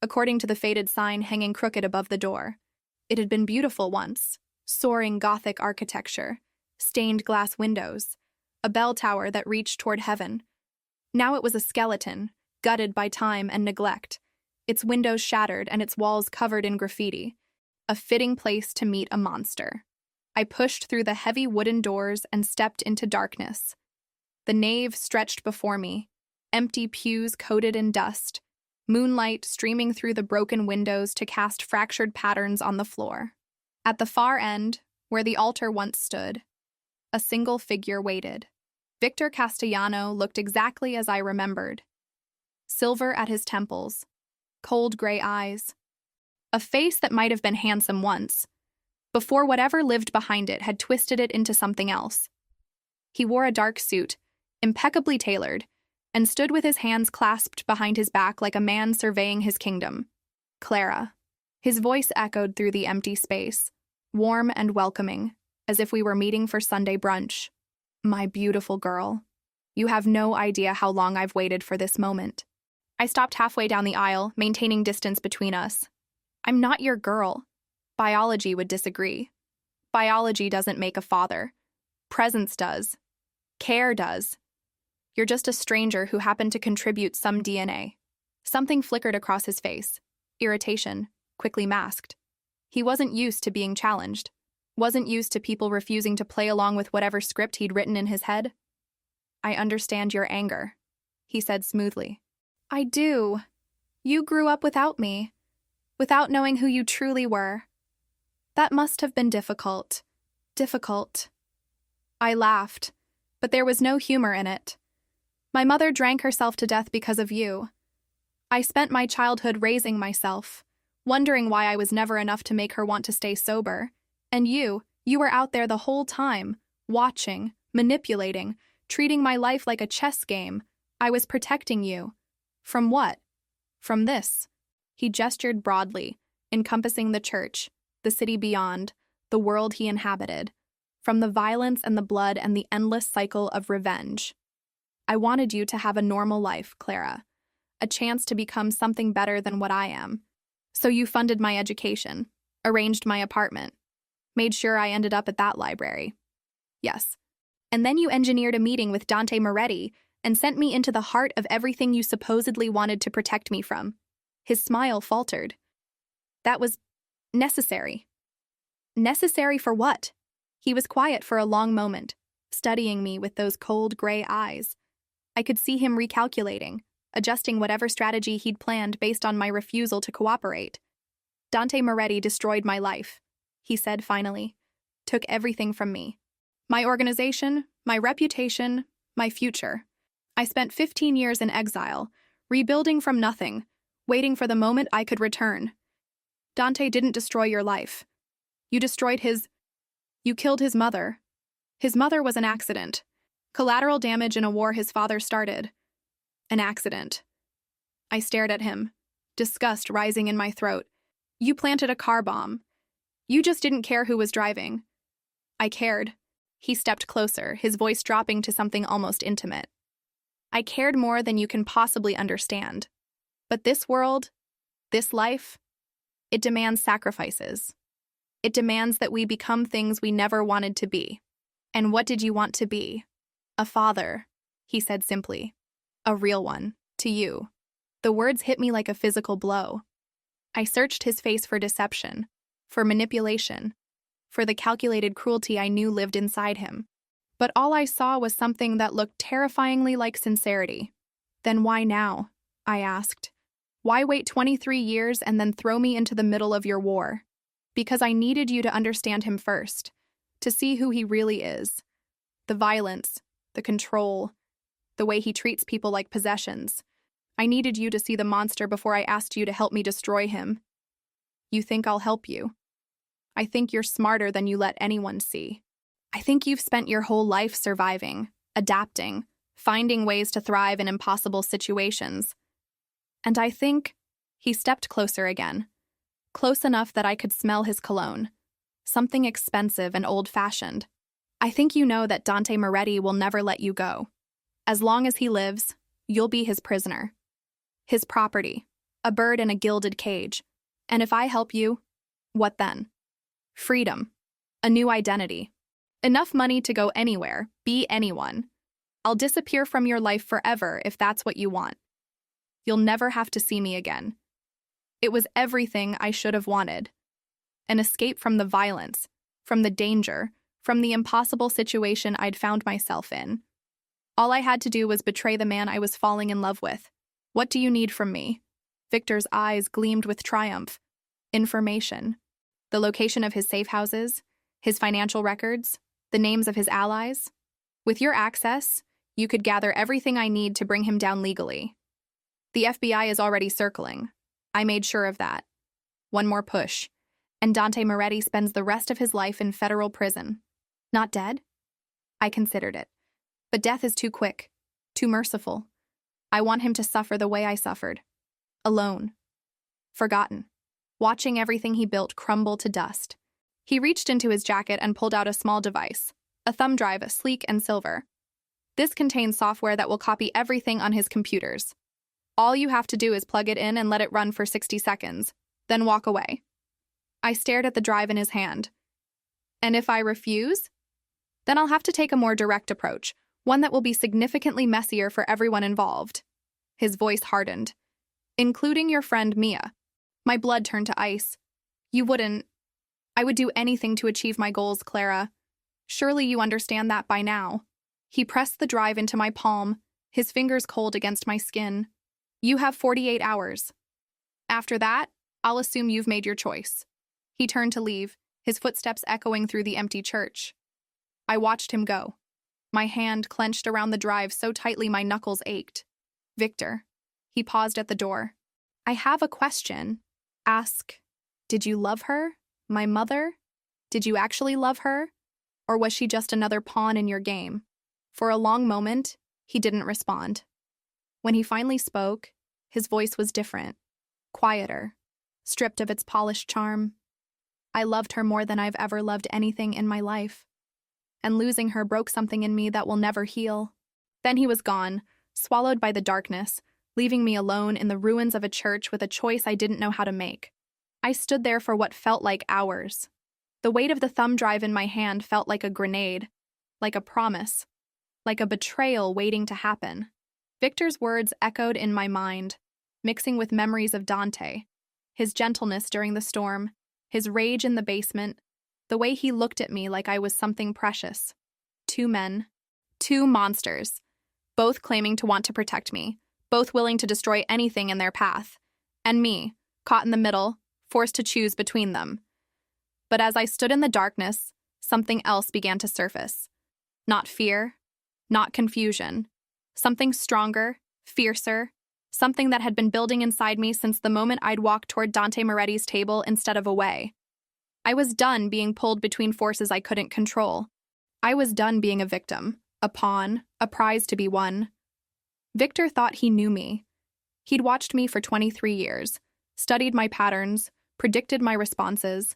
according to the faded sign hanging crooked above the door. It had been beautiful once. Soaring Gothic architecture, stained glass windows, a bell tower that reached toward heaven. Now it was a skeleton, gutted by time and neglect, its windows shattered and its walls covered in graffiti. A fitting place to meet a monster. I pushed through the heavy wooden doors and stepped into darkness. The nave stretched before me, empty pews coated in dust, moonlight streaming through the broken windows to cast fractured patterns on the floor. At the far end, where the altar once stood, a single figure waited. Victor Castellano looked exactly as I remembered. Silver at his temples, cold gray eyes, a face that might have been handsome once, before whatever lived behind it had twisted it into something else. He wore a dark suit, impeccably tailored, and stood with his hands clasped behind his back like a man surveying his kingdom. Clara. His voice echoed through the empty space, warm and welcoming, as if we were meeting for Sunday brunch. My beautiful girl. You have no idea how long I've waited for this moment. I stopped halfway down the aisle, maintaining distance between us. I'm not your girl. Biology would disagree. Biology doesn't make a father. Presence does. Care does. You're just a stranger who happened to contribute some DNA. Something flickered across his face. Irritation, quickly masked. He wasn't used to being challenged. Wasn't used to people refusing to play along with whatever script he'd written in his head. I understand your anger, he said smoothly. I do. You grew up without me, without knowing who you truly were. That must have been difficult. Difficult. I laughed, but there was no humor in it. My mother drank herself to death because of you. I spent my childhood raising myself, wondering why I was never enough to make her want to stay sober. And you were out there the whole time, watching, manipulating, treating my life like a chess game. I was protecting you. From what? From this. He gestured broadly, encompassing the church, the city beyond, the world he inhabited, from the violence and the blood and the endless cycle of revenge. I wanted you to have a normal life, Clara, a chance to become something better than what I am. So you funded my education, arranged my apartment, made sure I ended up at that library. Yes. And then you engineered a meeting with Dante Moretti and sent me into the heart of everything you supposedly wanted to protect me from. His smile faltered. That was necessary. Necessary for what? He was quiet for a long moment, studying me with those cold gray eyes. I could see him recalculating, adjusting whatever strategy he'd planned based on my refusal to cooperate. Dante Moretti destroyed my life, he said finally. Took everything from me. My organization, my reputation, my future. I spent 15 years in exile, rebuilding from nothing, waiting for the moment I could return. Dante didn't destroy your life. You destroyed his... You killed his mother. His mother was an accident. Collateral damage in a war his father started. An accident. I stared at him, disgust rising in my throat. You planted a car bomb. You just didn't care who was driving. I cared. He stepped closer, his voice dropping to something almost intimate. I cared more than you can possibly understand. But this world, this life, it demands sacrifices. It demands that we become things we never wanted to be. And what did you want to be? A father, he said simply. A real one, to you. The words hit me like a physical blow. I searched his face for deception, for manipulation, for the calculated cruelty I knew lived inside him. But all I saw was something that looked terrifyingly like sincerity. Then why now? I asked. Why wait 23 years and then throw me into the middle of your war? Because I needed you to understand him first, to see who he really is. The violence, the control, the way he treats people like possessions. I needed you to see the monster before I asked you to help me destroy him. You think I'll help you? I think you're smarter than you let anyone see. I think you've spent your whole life surviving, adapting, finding ways to thrive in impossible situations. And I think... He stepped closer again, close enough that I could smell his cologne, something expensive and old-fashioned. I think you know that Dante Moretti will never let you go. As long as he lives, you'll be his prisoner. His property, a bird in a gilded cage. And if I help you, what then? Freedom, a new identity, enough money to go anywhere, be anyone. I'll disappear from your life forever if that's what you want. You'll never have to see me again. It was everything I should have wanted. An escape from the violence, from the danger, from the impossible situation I'd found myself in. All I had to do was betray the man I was falling in love with. What do you need from me? Victor's eyes gleamed with triumph. Information. The location of his safe houses, his financial records, the names of his allies. With your access, you could gather everything I need to bring him down legally. The FBI is already circling. I made sure of that. One more push, and Dante Moretti spends the rest of his life in federal prison. Not dead? I considered it. But death is too quick, too merciful. I want him to suffer the way I suffered. Alone. Forgotten. Watching everything he built crumble to dust. He reached into his jacket and pulled out a small device, a thumb drive, sleek and silver. This contains software that will copy everything on his computers. All you have to do is plug it in and let it run for 60 seconds, then walk away. I stared at the drive in his hand. And if I refuse? Then I'll have to take a more direct approach, one that will be significantly messier for everyone involved. His voice hardened. Including your friend Mia. My blood turned to ice. You wouldn't. I would do anything to achieve my goals, Clara. Surely you understand that by now. He pressed the drive into my palm, his fingers cold against my skin. You have 48 hours. After that, I'll assume you've made your choice. He turned to leave, his footsteps echoing through the empty church. I watched him go. My hand clenched around the drive so tightly my knuckles ached. Victor. He paused at the door. I have a question. Ask, did you love her? My mother? Did you actually love her? Or was she just another pawn in your game? For a long moment, he didn't respond. When he finally spoke, his voice was different, quieter, stripped of its polished charm. I loved her more than I've ever loved anything in my life. And losing her broke something in me that will never heal. Then he was gone, swallowed by the darkness, leaving me alone in the ruins of a church with a choice I didn't know how to make. I stood there for what felt like hours. The weight of the thumb drive in my hand felt like a grenade, like a promise, like a betrayal waiting to happen. Victor's words echoed in my mind, mixing with memories of Dante, his gentleness during the storm, his rage in the basement, the way he looked at me like I was something precious. Two men, two monsters, both claiming to want to protect me, both willing to destroy anything in their path, and me, caught in the middle, forced to choose between them. But as I stood in the darkness, something else began to surface. Not fear, not confusion. Something stronger, fiercer, something that had been building inside me since the moment I'd walked toward Dante Moretti's table instead of away. I was done being pulled between forces I couldn't control. I was done being a victim, a pawn, a prize to be won. Victor thought he knew me. He'd watched me for 23 years, studied my patterns, predicted my responses.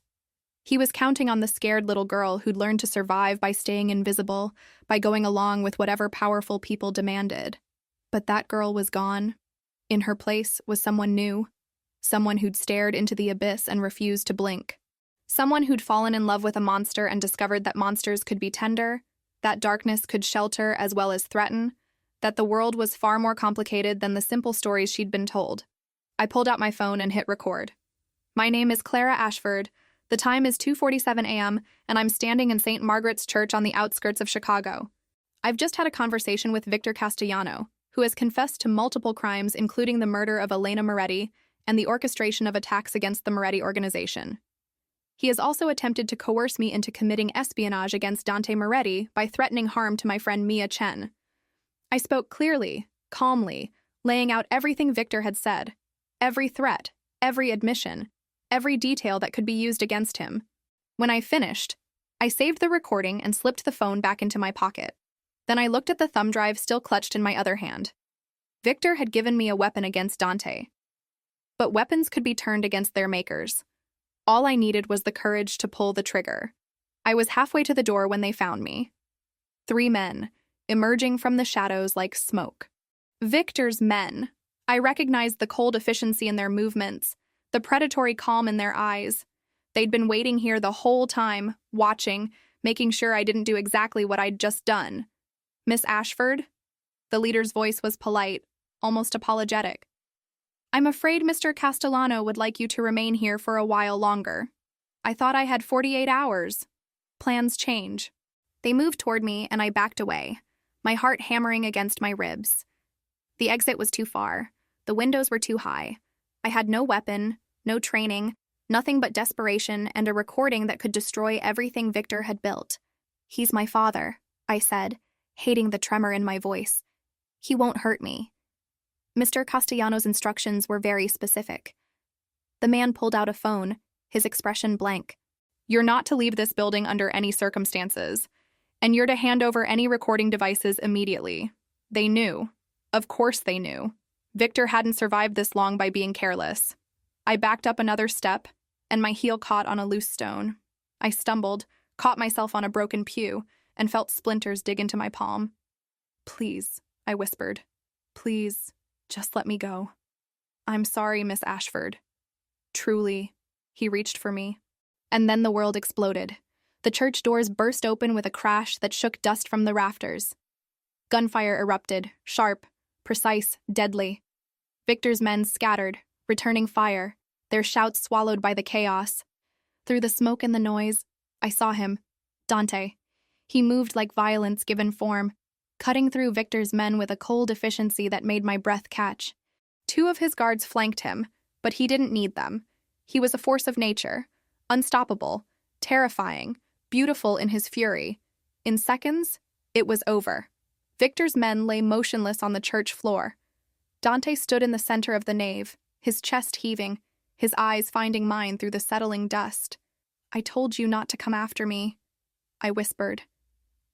He was counting on the scared little girl who'd learned to survive by staying invisible, by going along with whatever powerful people demanded. But that girl was gone. In her place was someone new, someone who'd stared into the abyss and refused to blink. Someone who'd fallen in love with a monster and discovered that monsters could be tender, that darkness could shelter as well as threaten, that the world was far more complicated than the simple stories she'd been told. I pulled out my phone and hit record. My name is Clara Ashford. The time is 2:47 a.m., and I'm standing in St. Margaret's Church on the outskirts of Chicago. I've just had a conversation with Victor Castellano, who has confessed to multiple crimes including the murder of Elena Moretti and the orchestration of attacks against the Moretti organization. He has also attempted to coerce me into committing espionage against Dante Moretti by threatening harm to my friend Mia Chen. I spoke clearly, calmly, laying out everything Victor had said, every threat, every admission, every detail that could be used against him. When I finished, I saved the recording and slipped the phone back into my pocket. Then I looked at the thumb drive still clutched in my other hand. Victor had given me a weapon against Dante. But weapons could be turned against their makers. All I needed was the courage to pull the trigger. I was halfway to the door when they found me. 3 men, emerging from the shadows like smoke. Victor's men. I recognized the cold efficiency in their movements, the predatory calm in their eyes. They'd been waiting here the whole time, watching, making sure I didn't do exactly what I'd just done. Miss Ashford? The leader's voice was polite, almost apologetic. I'm afraid Mr. Castellano would like you to remain here for a while longer. I thought I had 48 hours. Plans change. They moved toward me and I backed away, my heart hammering against my ribs. The exit was too far. The windows were too high. I had no weapon, no training, nothing but desperation and a recording that could destroy everything Victor had built. He's my father, I said, hating the tremor in my voice. He won't hurt me. Mr. Castellanos' instructions were very specific. The man pulled out a phone, his expression blank. You're not to leave this building under any circumstances, and you're to hand over any recording devices immediately. They knew. Of course they knew. Victor hadn't survived this long by being careless. I backed up another step, and my heel caught on a loose stone. I stumbled, caught myself on a broken pew, and felt splinters dig into my palm. Please, I whispered. Please, just let me go. I'm sorry, Miss Ashford. Truly. He reached for me. And then the world exploded. The church doors burst open with a crash that shook dust from the rafters. Gunfire erupted, sharp, precise, deadly. Victor's men scattered, returning fire, their shouts swallowed by the chaos. Through the smoke and the noise, I saw him, Dante. He moved like violence given form, cutting through Victor's men with a cold efficiency that made my breath catch. 2 of his guards flanked him, but he didn't need them. He was a force of nature, unstoppable, terrifying, beautiful in his fury. In seconds, it was over. Victor's men lay motionless on the church floor. Dante stood in the center of the nave, his chest heaving, his eyes finding mine through the settling dust. I told you not to come after me, I whispered.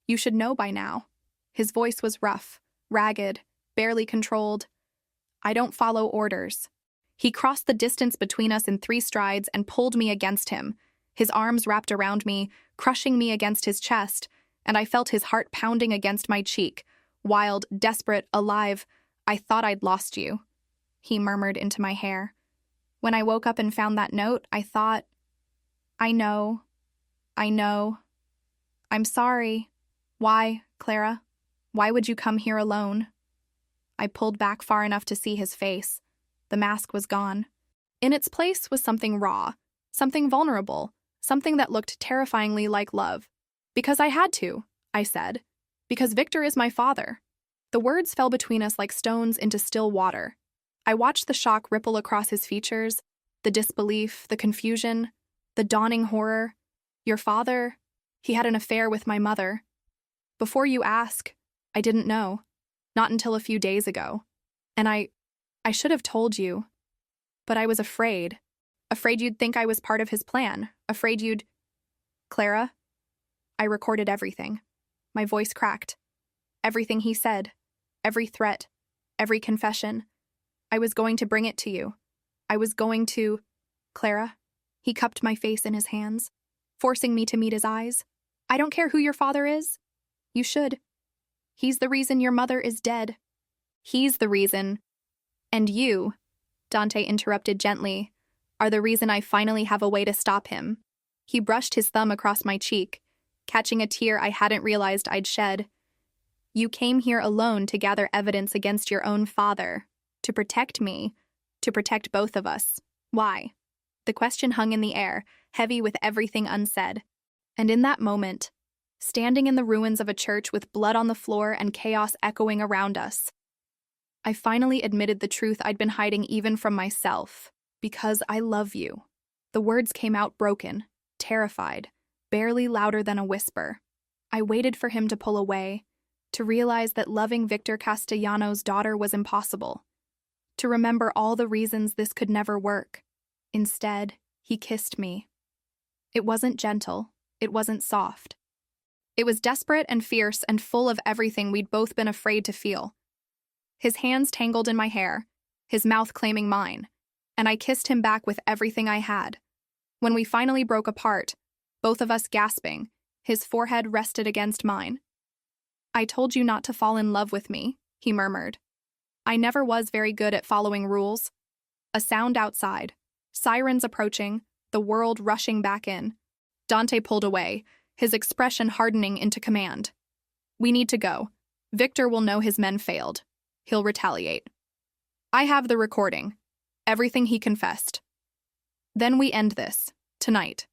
You should know by now. His voice was rough, ragged, barely controlled. I don't follow orders. He crossed the distance between us in 3 strides and pulled me against him, his arms wrapped around me, crushing me against his chest, and I felt his heart pounding against my cheek. Wild, desperate, alive. I thought I'd lost you, he murmured into my hair. When I woke up and found that note, I thought, I know. I'm sorry. Why, Clara? Why would you come here alone? I pulled back far enough to see his face. The mask was gone. In its place was something raw, something vulnerable, something that looked terrifyingly like love. Because I had to, I said. Because Victor is my father. The words fell between us like stones into still water. I watched the shock ripple across his features, the disbelief, the confusion, the dawning horror. Your father, he had an affair with my mother. Before you ask, I didn't know. Not until a few days ago. And I should have told you. But I was afraid. Afraid you'd think I was part of his plan. Afraid you'd... Clara? I recorded everything. My voice cracked. Everything he said. Every threat. Every confession. I was going to bring it to you. I was going to... Clara? He cupped my face in his hands, forcing me to meet his eyes. I don't care who your father is. You should. He's the reason your mother is dead. He's the reason. And you, Dante interrupted gently, are the reason I finally have a way to stop him. He brushed his thumb across my cheek, catching a tear I hadn't realized I'd shed. You came here alone to gather evidence against your own father, to protect me, to protect both of us. Why? The question hung in the air, heavy with everything unsaid. And in that moment, standing in the ruins of a church with blood on the floor and chaos echoing around us, I finally admitted the truth I'd been hiding even from myself. Because I love you. The words came out broken, terrified, barely louder than a whisper. I waited for him to pull away, to realize that loving Victor Castellanos' daughter was impossible, to remember all the reasons this could never work. Instead, he kissed me. It wasn't gentle, it wasn't soft. It was desperate and fierce and full of everything we'd both been afraid to feel. His hands tangled in my hair, his mouth claiming mine, and I kissed him back with everything I had. When we finally broke apart, both of us gasping, his forehead rested against mine. "I told you not to fall in love with me," he murmured. "I never was very good at following rules." A sound outside. Sirens approaching, the world rushing back in. Dante pulled away, his expression hardening into command. "We need to go. Victor will know his men failed. He'll retaliate. I have the recording. Everything he confessed. Then we end this, tonight."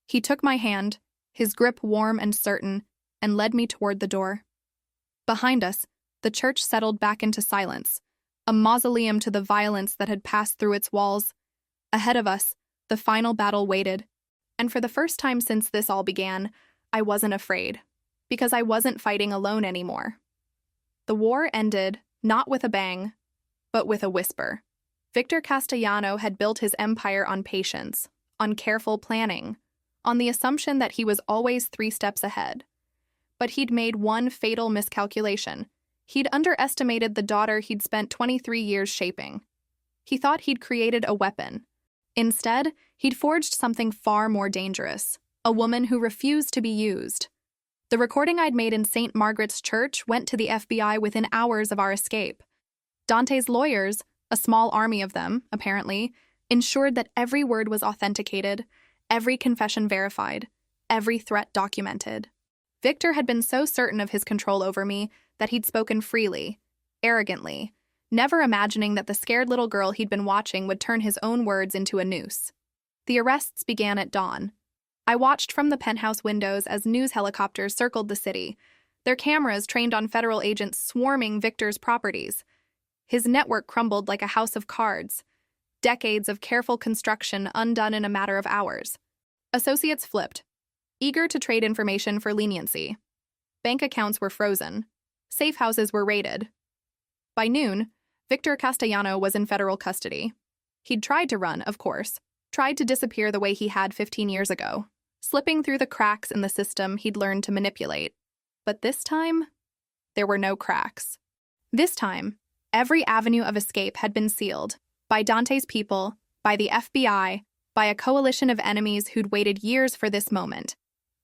He took my hand, his grip warm and certain, and led me toward the door. Behind us, the church settled back into silence, a mausoleum to the violence that had passed through its walls. Ahead of us, the final battle waited. And for the first time since this all began, I wasn't afraid, because I wasn't fighting alone anymore. The war ended, not with a bang, but with a whisper. Victor Castellano had built his empire on patience, on careful planning, on the assumption that he was always 3 steps ahead. But he'd made one fatal miscalculation. He'd underestimated the daughter he'd spent 23 years shaping. He thought he'd created a weapon. Instead, he'd forged something far more dangerous, a woman who refused to be used. The recording I'd made in St. Margaret's Church went to the FBI within hours of our escape. Dante's lawyers, a small army of them, apparently, ensured that every word was authenticated, every confession verified, every threat documented. Victor had been so certain of his control over me that he'd spoken freely, arrogantly, never imagining that the scared little girl he'd been watching would turn his own words into a noose. The arrests began at dawn. I watched from the penthouse windows as news helicopters circled the city, their cameras trained on federal agents swarming Victor's properties. His network crumbled like a house of cards, decades of careful construction undone in a matter of hours. Associates flipped, eager to trade information for leniency. Bank accounts were frozen. Safe houses were raided. By noon, Victor Castellano was in federal custody. He'd tried to run, of course, tried to disappear the way he had 15 years ago, slipping through the cracks in the system he'd learned to manipulate. But this time, there were no cracks. This time, every avenue of escape had been sealed, by Dante's people, by the FBI, by a coalition of enemies who'd waited years for this moment.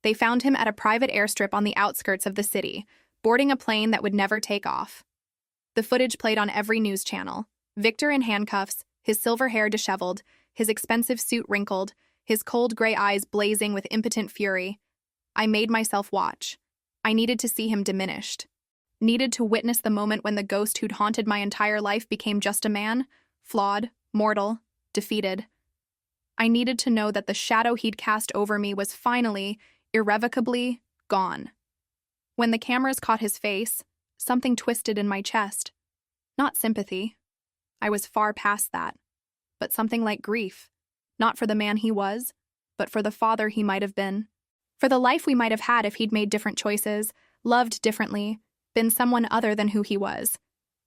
They found him at a private airstrip on the outskirts of the city, boarding a plane that would never take off. The footage played on every news channel. Victor in handcuffs, his silver hair disheveled, his expensive suit wrinkled, his cold gray eyes blazing with impotent fury. I made myself watch. I needed to see him diminished. Needed to witness the moment when the ghost who'd haunted my entire life became just a man, flawed, mortal, defeated. I needed to know that the shadow he'd cast over me was finally, irrevocably, gone. When the cameras caught his face, something twisted in my chest. Not sympathy. I was far past that. But something like grief. Not for the man he was, but for the father he might have been. For the life we might have had if he'd made different choices, loved differently, been someone other than who he was.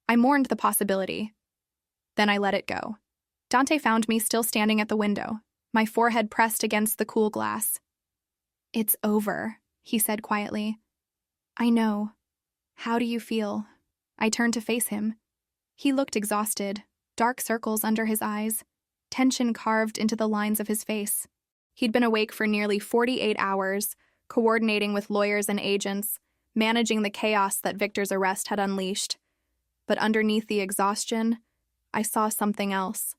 I mourned the possibility. Then I let it go. Dante found me still standing at the window, my forehead pressed against the cool glass. "It's over," he said quietly. "I know. How do you feel?" I turned to face him. He looked exhausted, dark circles under his eyes, tension carved into the lines of his face. He'd been awake for nearly 48 hours, coordinating with lawyers and agents, managing the chaos that Victor's arrest had unleashed. But underneath the exhaustion, I saw something else.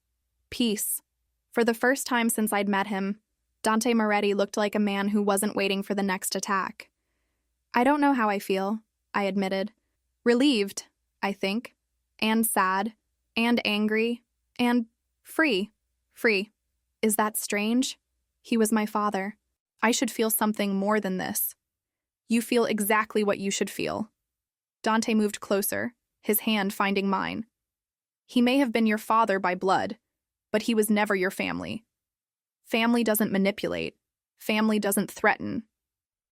Peace. For the first time since I'd met him, Dante Moretti looked like a man who wasn't waiting for the next attack. "I don't know how I feel," I admitted. "Relieved, I think, and sad, and angry, and free. Free. Is that strange? He was my father. I should feel something more than this." "You feel exactly what you should feel." Dante moved closer, his hand finding mine. "He may have been your father by blood, but he was never your family. Family doesn't manipulate. Family doesn't threaten.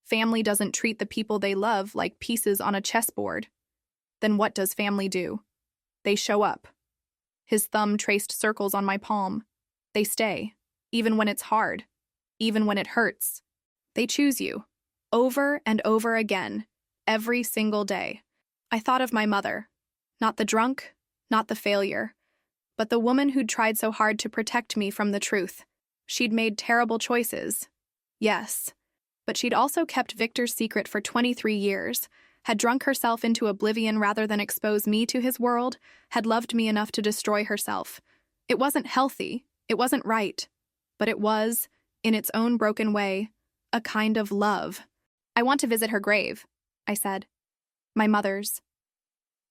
Family doesn't treat the people they love like pieces on a chessboard. Then what does family do? They show up." His thumb traced circles on my palm. "They stay, even when it's hard, even when it hurts. They choose you, over and over again, every single day." I thought of my mother, not the drunk, not the failure, but the woman who'd tried so hard to protect me from the truth. She'd made terrible choices. Yes. But she'd also kept Victor's secret for 23 years, had drunk herself into oblivion rather than expose me to his world, had loved me enough to destroy herself. It wasn't healthy, it wasn't right, but it was, in its own broken way, a kind of love. I want to visit her grave, I said. My mother's.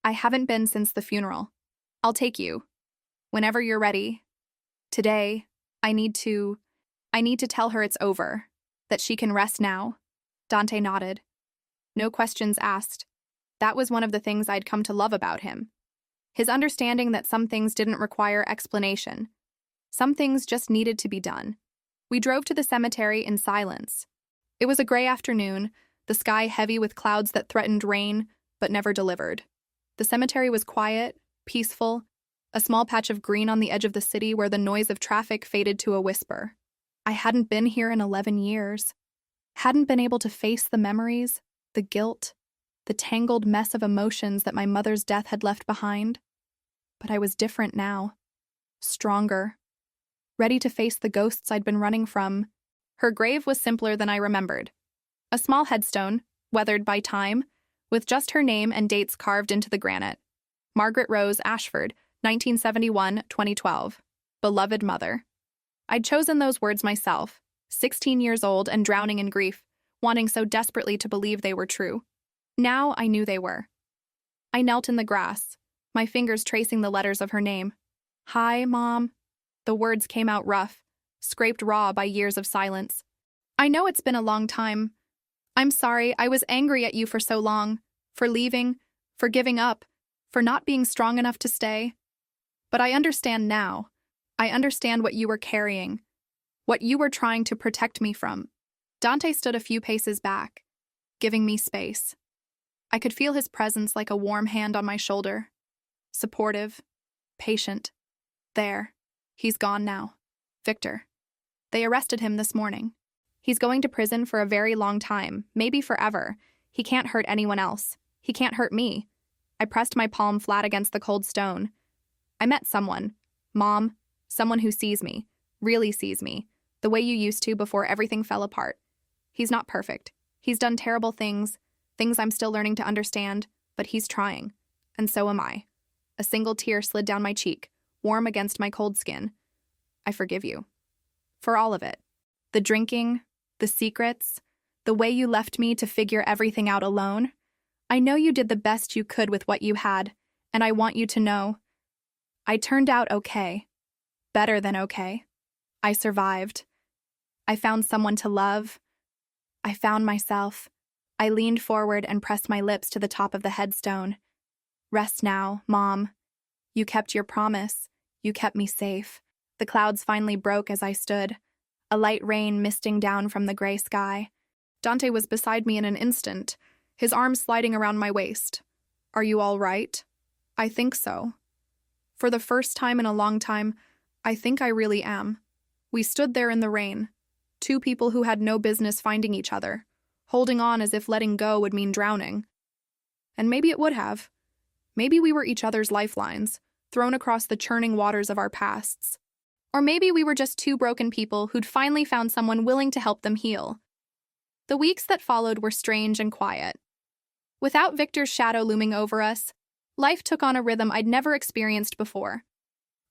I haven't been since the funeral. I'll take you. Whenever you're ready. Today, I need to tell her it's over, that she can rest now. Dante nodded. No questions asked. That was one of the things I'd come to love about him. His understanding that some things didn't require explanation. Some things just needed to be done. We drove to the cemetery in silence. It was a gray afternoon, the sky heavy with clouds that threatened rain, but never delivered. The cemetery was quiet, peaceful, a small patch of green on the edge of the city where the noise of traffic faded to a whisper. I hadn't been here in 11 years. Hadn't been able to face the memories, the guilt, the tangled mess of emotions that my mother's death had left behind. But I was different now. Stronger. Ready to face the ghosts I'd been running from. Her grave was simpler than I remembered. A small headstone, weathered by time, with just her name and dates carved into the granite. Margaret Rose Ashford, 1971-2012. Beloved mother. I'd chosen those words myself, 16 years old and drowning in grief, wanting so desperately to believe they were true. Now I knew they were. I knelt in the grass, my fingers tracing the letters of her name. Hi, Mom. The words came out rough, scraped raw by years of silence. I know it's been a long time. I'm sorry I was angry at you for so long, for leaving, for giving up, for not being strong enough to stay. But I understand now. I understand what you were carrying, what you were trying to protect me from. Dante stood a few paces back, giving me space. I could feel his presence like a warm hand on my shoulder. Supportive, patient. There. He's gone now. Victor. They arrested him this morning. He's going to prison for a very long time, maybe forever. He can't hurt anyone else. He can't hurt me. I pressed my palm flat against the cold stone. I met someone. Mom. Someone who sees me. Really sees me. The way you used to before everything fell apart. He's not perfect. He's done terrible things. Things I'm still learning to understand. But he's trying. And so am I. A single tear slid down my cheek, warm against my cold skin. I forgive you. For all of it. The drinking, the secrets, the way you left me to figure everything out alone. I know you did the best you could with what you had, and I want you to know. I turned out okay. Better than okay. I survived. I found someone to love. I found myself. I leaned forward and pressed my lips to the top of the headstone. Rest now, Mom. You kept your promise. You kept me safe. The clouds finally broke as I stood, a light rain misting down from the gray sky. Dante was beside me in an instant, his arms sliding around my waist. Are you all right? I think so. For the first time in a long time, I think I really am. We stood there in the rain, two people who had no business finding each other, holding on as if letting go would mean drowning. And maybe it would have. Maybe we were each other's lifelines, thrown across the churning waters of our pasts. Or maybe we were just two broken people who'd finally found someone willing to help them heal. The weeks that followed were strange and quiet. Without Victor's shadow looming over us, life took on a rhythm I'd never experienced before.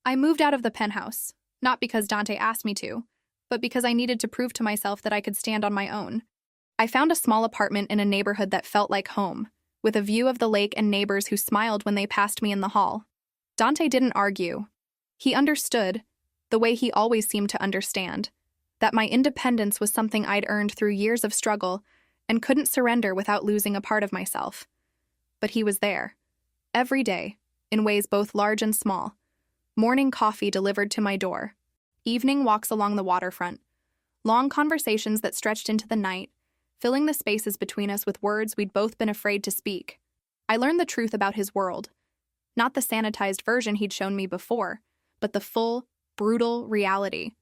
I moved out of the penthouse, not because Dante asked me to, but because I needed to prove to myself that I could stand on my own. I found a small apartment in a neighborhood that felt like home, with a view of the lake and neighbors who smiled when they passed me in the hall. Dante didn't argue. He understood, the way he always seemed to understand, that my independence was something I'd earned through years of struggle and couldn't surrender without losing a part of myself. But he was there, every day, in ways both large and small. Morning coffee delivered to my door, evening walks along the waterfront, long conversations that stretched into the night, filling the spaces between us with words we'd both been afraid to speak. I learned the truth about his world, not the sanitized version he'd shown me before, but the full, brutal reality.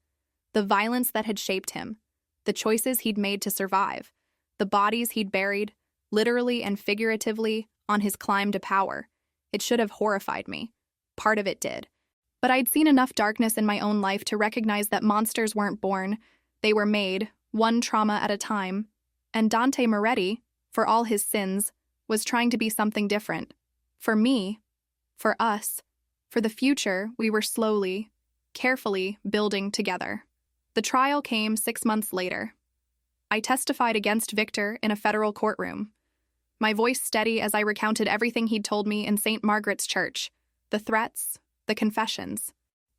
The violence that had shaped him, the choices he'd made to survive, the bodies he'd buried, literally and figuratively, on his climb to power. It should have horrified me. Part of it did. But I'd seen enough darkness in my own life to recognize that monsters weren't born, they were made, one trauma at a time. And Dante Moretti, for all his sins, was trying to be something different. For me, for us, for the future we were slowly, carefully building together. The trial came 6 months later. I testified against Victor in a federal courtroom, my voice steady as I recounted everything he'd told me in St. Margaret's Church, the threats, the confessions,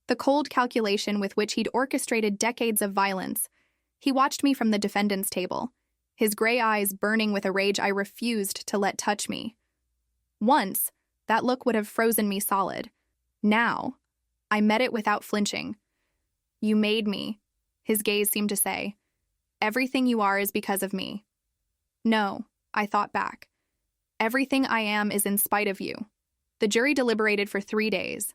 the cold calculation with which he'd orchestrated decades of violence. He watched me from the defendant's table, his gray eyes burning with a rage I refused to let touch me. Once, that look would have frozen me solid. Now, I met it without flinching. You made me, his gaze seemed to say. Everything you are is because of me. No, I thought back. Everything I am is in spite of you. The jury deliberated for 3 days.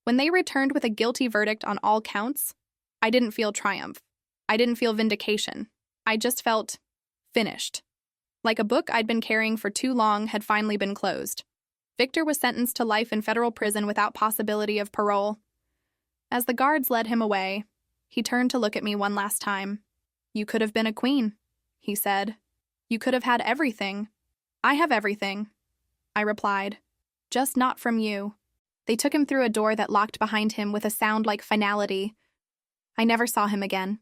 When they returned with a guilty verdict on all counts, I didn't feel triumph. I didn't feel vindication. I just felt finished. Like a book I'd been carrying for too long had finally been closed. Victor was sentenced to life in federal prison without possibility of parole. As the guards led him away, he turned to look at me one last time. You could have been a queen, he said. You could have had everything. I have everything, I replied. Just not from you. They took him through a door that locked behind him with a sound like finality. I never saw him again.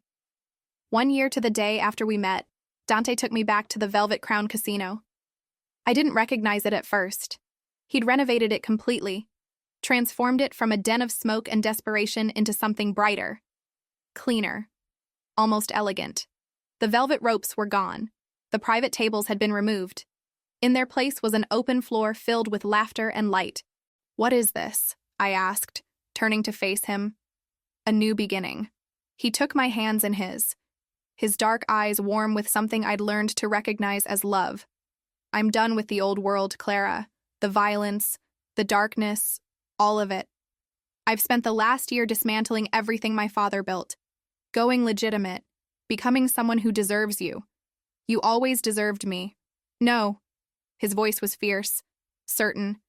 1 year to the day after we met, Dante took me back to the Velvet Crown Casino. I didn't recognize it at first. He'd renovated it completely, transformed it from a den of smoke and desperation into something brighter, cleaner, almost elegant. The velvet ropes were gone. The private tables had been removed. In their place was an open floor filled with laughter and light. What is this? I asked, turning to face him. A new beginning. He took my hands in his dark eyes warm with something I'd learned to recognize as love. I'm done with the old world, Clara. The violence, the darkness, all of it. I've spent the last year dismantling everything my father built. Going legitimate. Becoming someone who deserves you. You always deserved me. No. His voice was fierce, certain.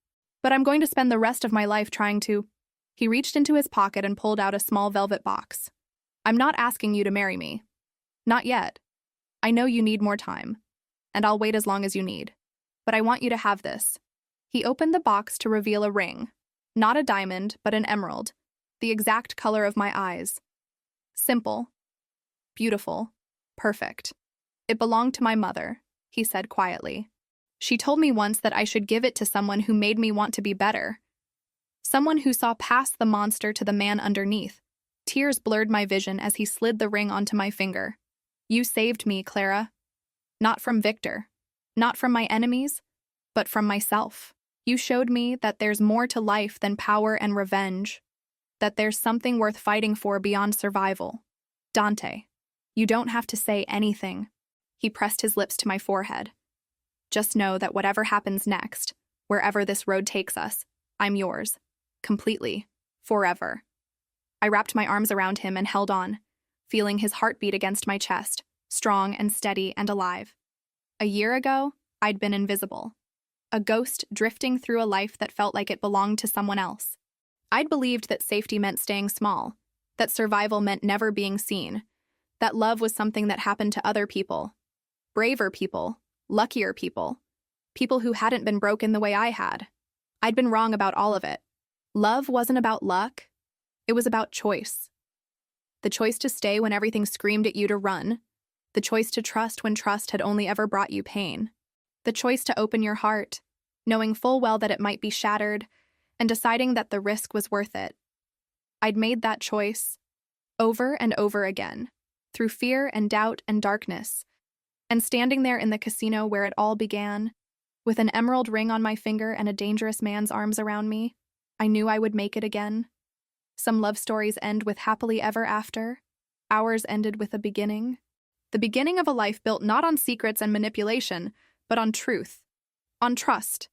But I'm going to spend the rest of my life trying to... He reached into his pocket and pulled out a small velvet box. I'm not asking you to marry me. Not yet. I know you need more time, and I'll wait as long as you need. But I want you to have this. He opened the box to reveal a ring. Not a diamond, but an emerald. The exact color of my eyes. Simple. Beautiful. Perfect. It belonged to my mother, he said quietly. She told me once that I should give it to someone who made me want to be better. Someone who saw past the monster to the man underneath. Tears blurred my vision as he slid the ring onto my finger. You saved me, Clara. Not from Victor. Not from my enemies, but from myself. You showed me that there's more to life than power and revenge. That there's something worth fighting for beyond survival. Dante, you don't have to say anything. He pressed his lips to my forehead. Just know that whatever happens next, wherever this road takes us, I'm yours. Completely. Forever. I wrapped my arms around him and held on, feeling his heartbeat against my chest, strong and steady and alive. A year ago, I'd been invisible. A ghost drifting through a life that felt like it belonged to someone else. I'd believed that safety meant staying small, that survival meant never being seen, that love was something that happened to other people. Braver people, luckier people, people who hadn't been broken the way I had. I'd been wrong about all of it. Love wasn't about luck. It was about choice. The choice to stay when everything screamed at you to run. The choice to trust when trust had only ever brought you pain. The choice to open your heart, knowing full well that it might be shattered, and deciding that the risk was worth it. I'd made that choice over and over again, through fear and doubt and darkness. And standing there in the casino where it all began, with an emerald ring on my finger and a dangerous man's arms around me, I knew I would make it again. Some love stories end with happily ever after. Ours ended with a beginning. The beginning of a life built not on secrets and manipulation, but on truth, on trust,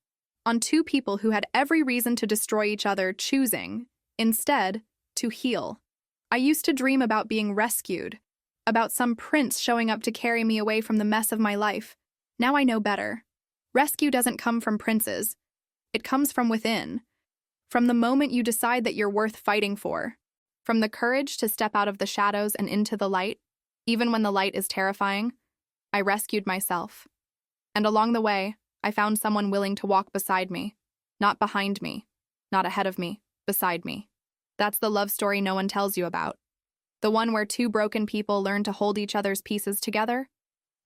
on two people who had every reason to destroy each other, choosing, instead, to heal. I used to dream about being rescued, about some prince showing up to carry me away from the mess of my life. Now I know better. Rescue doesn't come from princes. It comes from within. From the moment you decide that you're worth fighting for, from the courage to step out of the shadows and into the light, even when the light is terrifying, I rescued myself. And along the way, I found someone willing to walk beside me, not behind me, not ahead of me, beside me. That's the love story no one tells you about. The one where two broken people learn to hold each other's pieces together.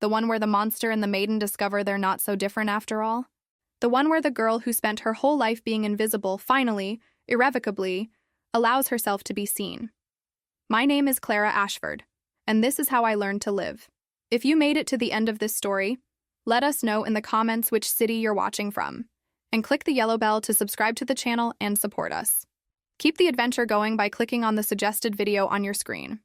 The one where the monster and the maiden discover they're not so different after all. The one where the girl who spent her whole life being invisible finally, irrevocably, allows herself to be seen. My name is Clara Ashford, and this is how I learned to live. If you made it to the end of this story, let us know in the comments which city you're watching from, and click the yellow bell to subscribe to the channel and support us. Keep the adventure going by clicking on the suggested video on your screen.